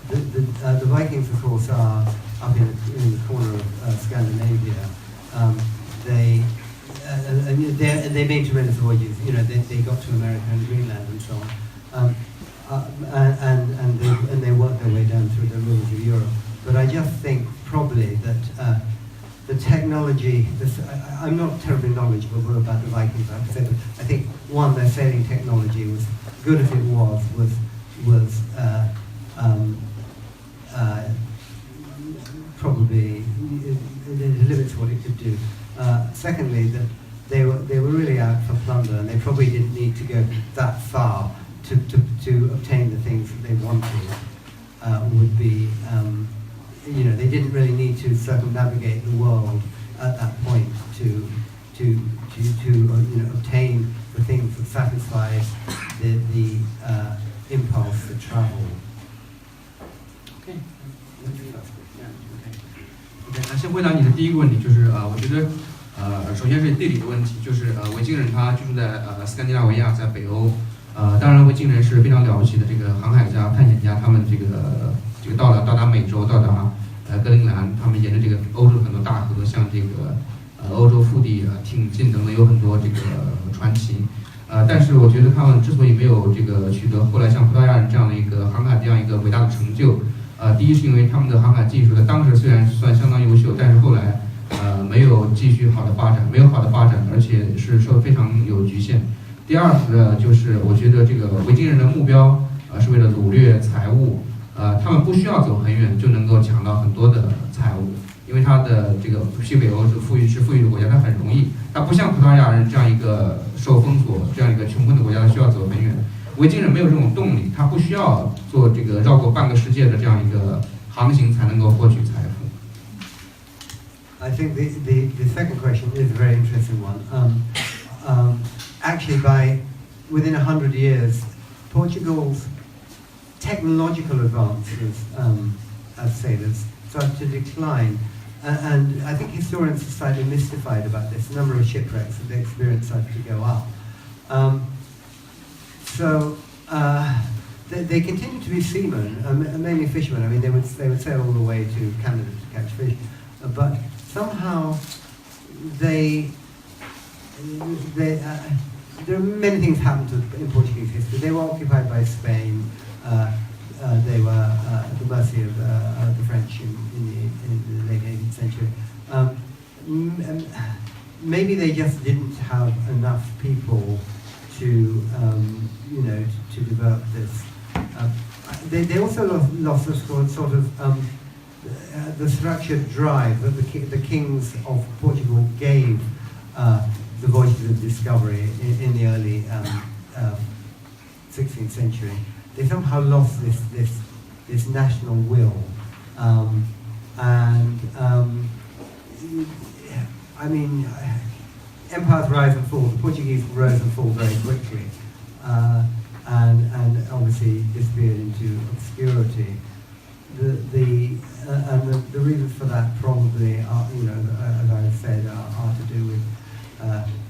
The Vikings, of course, are up in the corner of Scandinavia. They made tremendous voyages. They got to America and Greenland and so on. And they worked their way down through the rivers of Europe. But I just think probably that the technology, I'm not terribly knowledgeable about the Vikings, I have to say, but I think one, their sailing technology was good as it was probably it limits what it could do. Secondly, that they were really out for plunder, and they probably didn't need to go that far to obtain the things that they wanted. Would be they didn't really need to circumnavigate the world at that point to obtain the things that satisfied the impulse to travel. 先回答你的第一个问题，就是我觉得首先是地理的问题，就是维京人他居住在斯堪的纳维亚，在北欧，当然维京人是非常了不起的这个航海家、探险家，他们这个到达美洲，到达格陵兰，他们沿着这个欧洲很多大河，像这个欧洲腹地挺进等等，有很多这个传奇。但是我觉得他们之所以没有这个取得后来像葡萄牙人这样的一个航海这样一个伟大的成就，第一是因为他们的航海技术在当时虽然算相当优秀，但是后来没有继续好的发展，而且是说非常有局限。第二呢，就是我觉得这个维京人的目标是为了掳掠财物，他们不需要走很远就能够抢到很多的财物，因为他的这个西北欧是富裕的国家，它很容易，它不像葡萄牙人这样一个受封锁、这样一个穷困的国家，需要走很远。维京人没有这种动力，他不需要做这个绕过半个世界的这样一个航行才能够获取财富。I think the second question is a very interesting one. Actually, within 100 years, Portugal's technological advances as sailors started to decline. And I think historians are slightly mystified about this. The number of shipwrecks that they experienced started to go up. They continued to be seamen, mainly fishermen. I mean, they would sail all the way to Canada to catch fish, but somehow there are many things happened in Portuguese history. They were occupied by Spain. They were at the mercy of the French in the late 18th century. Maybe they just didn't have enough people to develop this. They also lost the sort of the structured drive that the kings of Portugal gave the voyages of discovery in the early 16th century. They somehow lost this national will, I mean, empires rise and fall. The Portuguese rose and fall very quickly, and obviously disappeared into obscurity. The reasons for that probably are, as I said, are to do with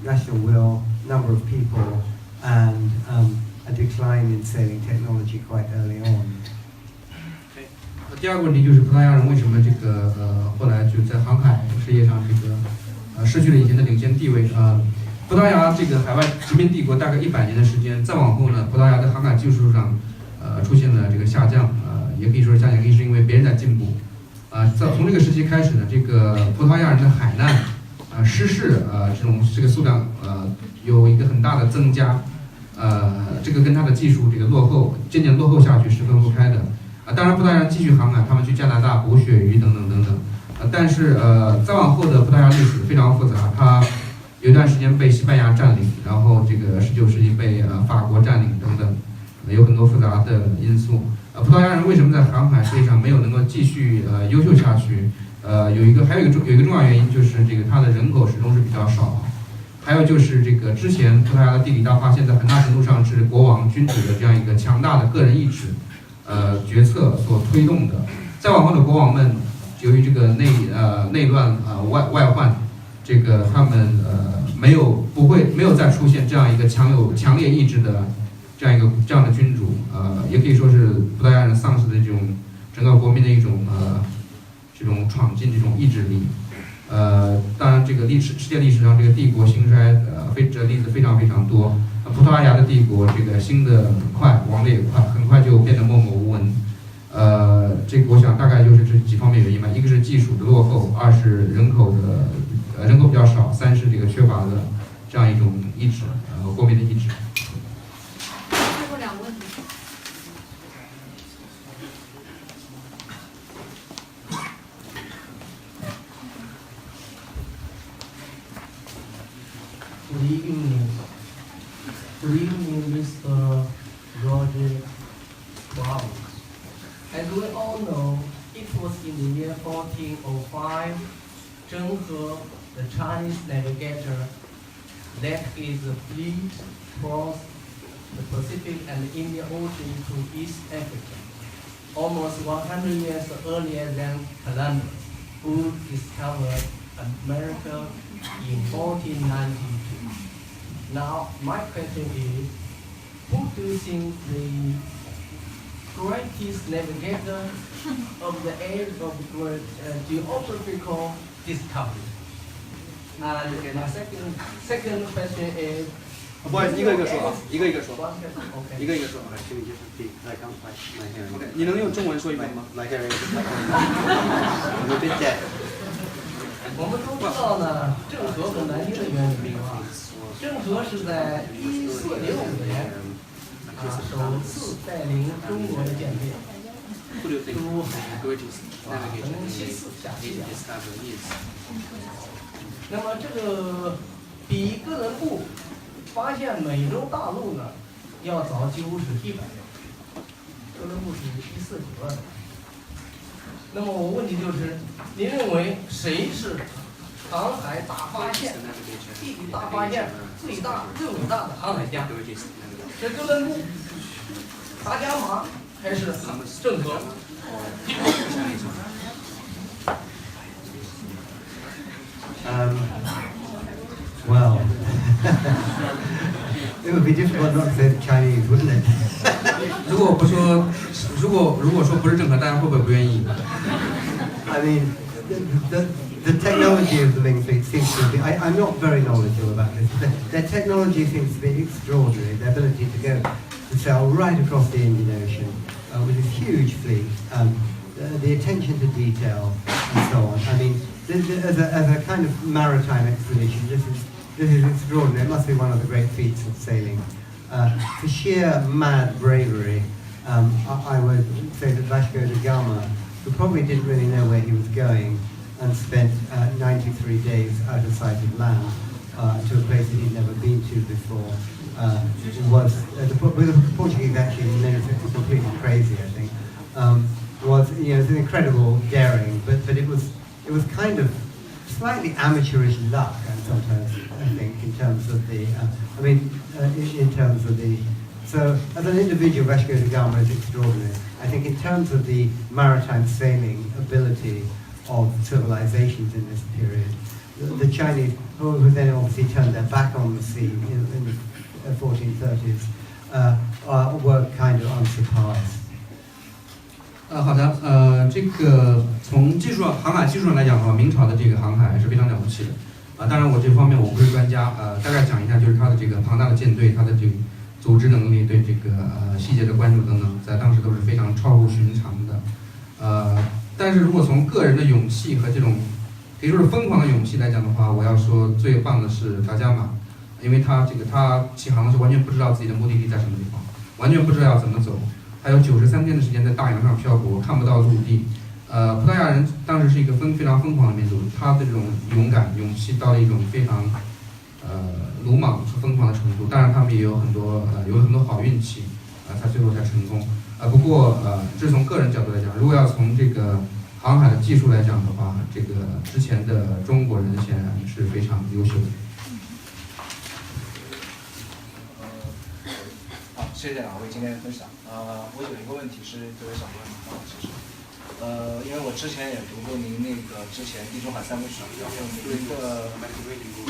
national will, number of people, and a decline in sailing technology quite early on. 第二个问题就是葡萄牙人为什么后来就在航海事业上失去了以前的领先地位。葡萄牙海外殖民帝国大概100年的时间，再往后呢，葡萄牙在航海技术上出现了下降，也可以说是下降，也是因为别人在进步。从这个时期开始呢，葡萄牙人的海难、失事这个数量有一个很大的增加，跟他的技术落后渐渐落后下去是分不开的。当然葡萄牙人继续航海，他们去加拿大捕鳕鱼等等等等。但是再往后的葡萄牙历史非常复杂，它有一段时间被西班牙占领，然后19世纪被法国占领等等，有很多复杂的因素。葡萄牙人为什么在航海事业上没有能够继续优秀下去？还有一个重要原因就是它的人口始终是比较少，还有就是之前葡萄牙的地理大发现在很大程度上是国王君主的这样一个强大的个人意志决策所推动的。再往后的国王们由于内乱外患，他们没有再出现这样一个强烈意志的这样的君主，也可以说是葡萄牙人丧失的整个国民的一种闯进意志力。当然世界历史上帝国兴衰的例子非常非常多。葡萄牙的帝国兴得快，亡得也快，很快就变得默默无闻。我想大概就是这几方面原因吧，一个是技术的落后，二是人口比较少，三是缺乏的这样一种意志，国民的意志。最后2个问题。Good evening, Mr. Roger Brown. As we all know, it was in the year 1405, Zheng He, the Chinese navigator, led his fleet across the Pacific and Indian Ocean to East Africa. almost 100 years earlier than Columbus, who discovered America in 1492. Now, my question is, who do you think the greatest navigator of the age of geographical discovery? And my second question is, 不好意思，一个一个说啊，一个一个说， okay. 一个一个说。 Can you just repeat? I can't quite my hearing. OK，你能用中文说一遍吗？ My hearing is like I'm a bit deaf. 我们都知道呢，郑和和南京的渊源啊，郑和是在1465年首次带领中国的舰队出海，从西四下西洋。那么这个比哥伦布发现美洲大陆呢，要早几乎是100年。哥伦布是1492年。那么我问题就是，您认为谁是航海大发现、地理大发现最伟大的航海家？是哥伦布、达伽马还是郑和？ Well, it would be difficult not to say the Chinese, wouldn't it? 如果说不是郑和，大家会不会不愿意？ I mean, the technology of the Ming fleet seems to be. I'm not very knowledgeable about this. Their technology seems to be extraordinary. Their ability to go to sail right across the Indian Ocean with this huge fleet, the attention to detail, and so on. I mean, as a kind of maritime expedition, this is extraordinary. It must be one of the great feats of sailing. For sheer mad bravery, I would say that Vasco da Gama, who probably didn't really know where he was going, and spent 93 days out of sight of land to a place that he'd never been to before, with the Portuguese actually completely crazy, I think, was an incredible daring, but it was kind of slightly amateurish luck, and sometimes I think in terms of the, in terms of the. So as an individual, Vasco da Gama is extraordinary. I think in terms of the maritime sailing ability of civilizations in this period, the Chinese, who then obviously turned their back on the sea in the 1430s, were kind of unsurpassed. 好的，这个从航海技术上来讲的话，明朝的这个航海是非常了不起的。当然我这方面我不是专家，大概讲一下，就是它的这个庞大的舰队，它的这个组织能力，对这个细节的关注等等，在当时都是非常超乎寻常的。但是如果从个人的勇气和这种可以说是疯狂的勇气来讲的话，我要说最棒的是达伽马，因为他起航的时候完全不知道自己的目的地在什么地方，完全不知道要怎么走。 还有93天的时间在大洋上漂泊，看不到陆地。葡萄牙人当时是一个非常疯狂的民族，他的这种勇气到了一种非常鲁莽和疯狂的程度。当然，他们也有很多好运气，他最后才成功。不过这从个人角度来讲，如果要从这个航海的技术来讲的话，这个之前的中国人显然是非常优秀的。 谢谢两位今天的分享。我有一个问题是特别想问方老师，因为我之前也读过您那个之前《地中海三部曲》，然后您的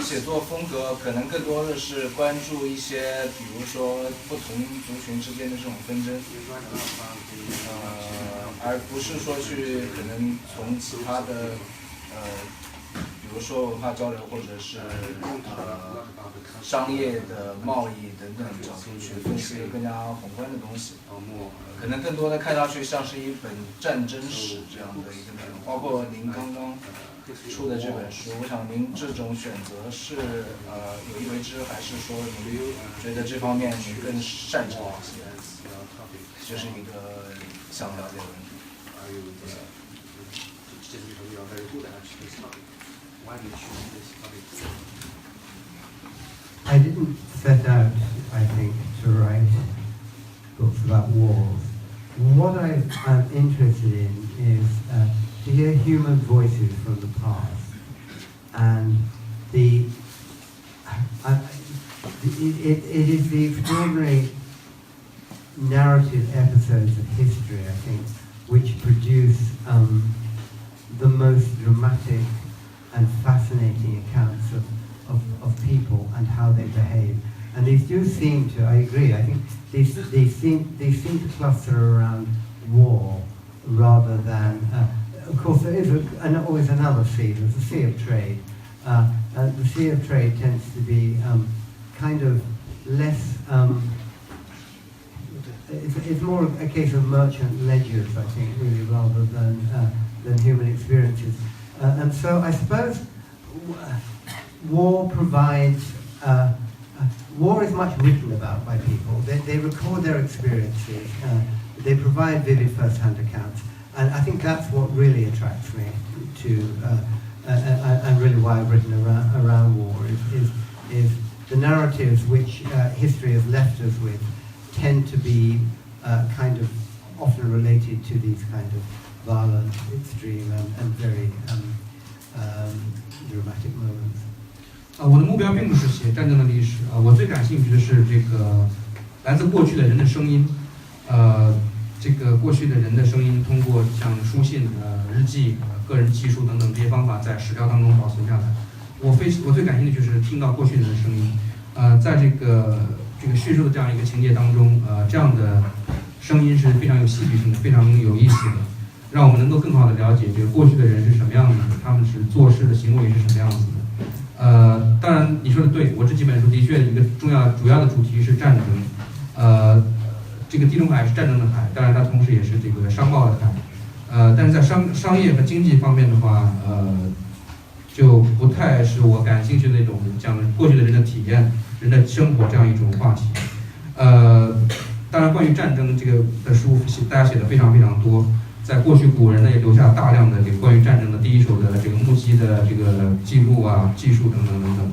写作风格可能更多的是关注一些，比如说不同族群之间的这种纷争，而不是说去可能从其他的比如说文化交流或者是商业的贸易等等角度去分析更加宏观的东西，可能更多的看上去像是一本战争史这样的一个内容，包括您刚刚出的这本书，我想您这种选择是有意为之，还是说您觉得这方面您更擅长一些？这是一个想了解的问题。I didn't set out, I think, to write books about wars. What I'm interested in is to hear human voices from the past, and it is the extraordinary narrative episodes of history, I think, which produce the most dramatic and fascinating accounts of people and how they behave. And these do seem to, I agree, I think they seem to cluster around war rather than, of course there is always another sea, there's a sea of trade. The sea of trade tends to be kind of less, it's more a case of merchant ledgers, I think, really, rather than human experiences. And so I suppose war provides, war is much written about by people. They record their experiences, they provide vivid first-hand accounts, and I think that's what really attracts me to, and really why I've written around war, is the narratives which history has left us with tend to be kind of often related to these kind of violent, extreme, and very dramatic moments. 我的目标并不是写战争的历史我最感兴趣的是这个来自过去的人的声音，这个过去的人的声音通过像书信、日记、个人记述等等这些方法在史料当中保存下来。我最感兴趣就是听到过去人的声音，在这个叙述的这样一个情节当中，这样的声音是非常有戏剧性的，非常有意思的，让我们能够更好的了解这个过去的人是什么样子的，他们是做事的行为是什么样子的。当然你说的对，我这几本书的确一个主要的主题是战争，这个地中海是战争的海，当然它同时也是这个商贸的海，但是在商业和经济方面的话，就不太是我感兴趣的那种讲过去的人的体验、人的生活这样一种话题。当然关于战争这个的书大家写的非常非常多。在过去古人呢也留下大量的这个关于战争的第一手的这个目击的这个记录啊、记述等等等等。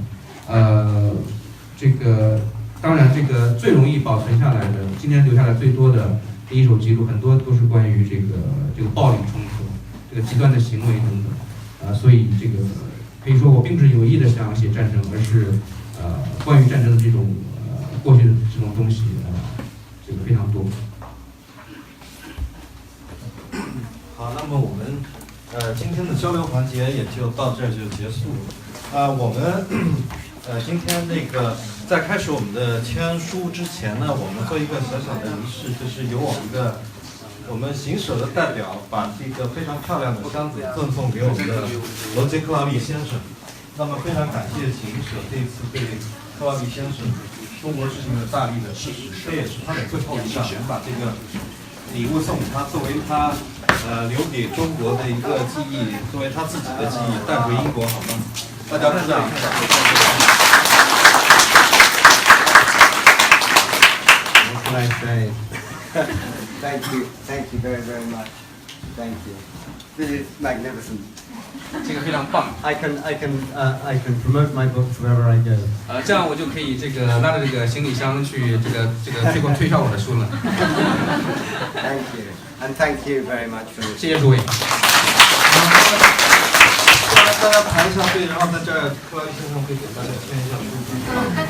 这个当然这个最容易保存下来的，今天留下来最多的第一手记录，很多都是关于这个暴力冲突、这个极端的行为等等。所以这个可以说我并不是有意的想写战争，而是关于战争的这种过去的这种东西这个非常多。好，那么我们今天的交流环节也就到这儿就结束了。我们今天那个在开始我们的签书之前呢，我们做一个小小的仪式，就是由我们行舍的代表把这个非常漂亮的箱子赠送给我们的罗杰·克劳利先生。那么非常感谢行舍这次对克劳利先生中国事情的大力的支持，这也是他的最后一仗，我们把这个礼物送给他，作为他留给中国的一个记忆，作为他自己的记忆带回英国，好吗？大家鼓掌。What can I say? Thank you very, very much. Thank you. This is magnificent. 这个非常棒。I can promote my books wherever I go. 这样我就可以这个拉着这个行李箱去这个推销我的书了。Thank you, and thank you very much for this. 谢谢诸位。大家排一下队，然后在这儿，克劳利先生会给大家签一下书。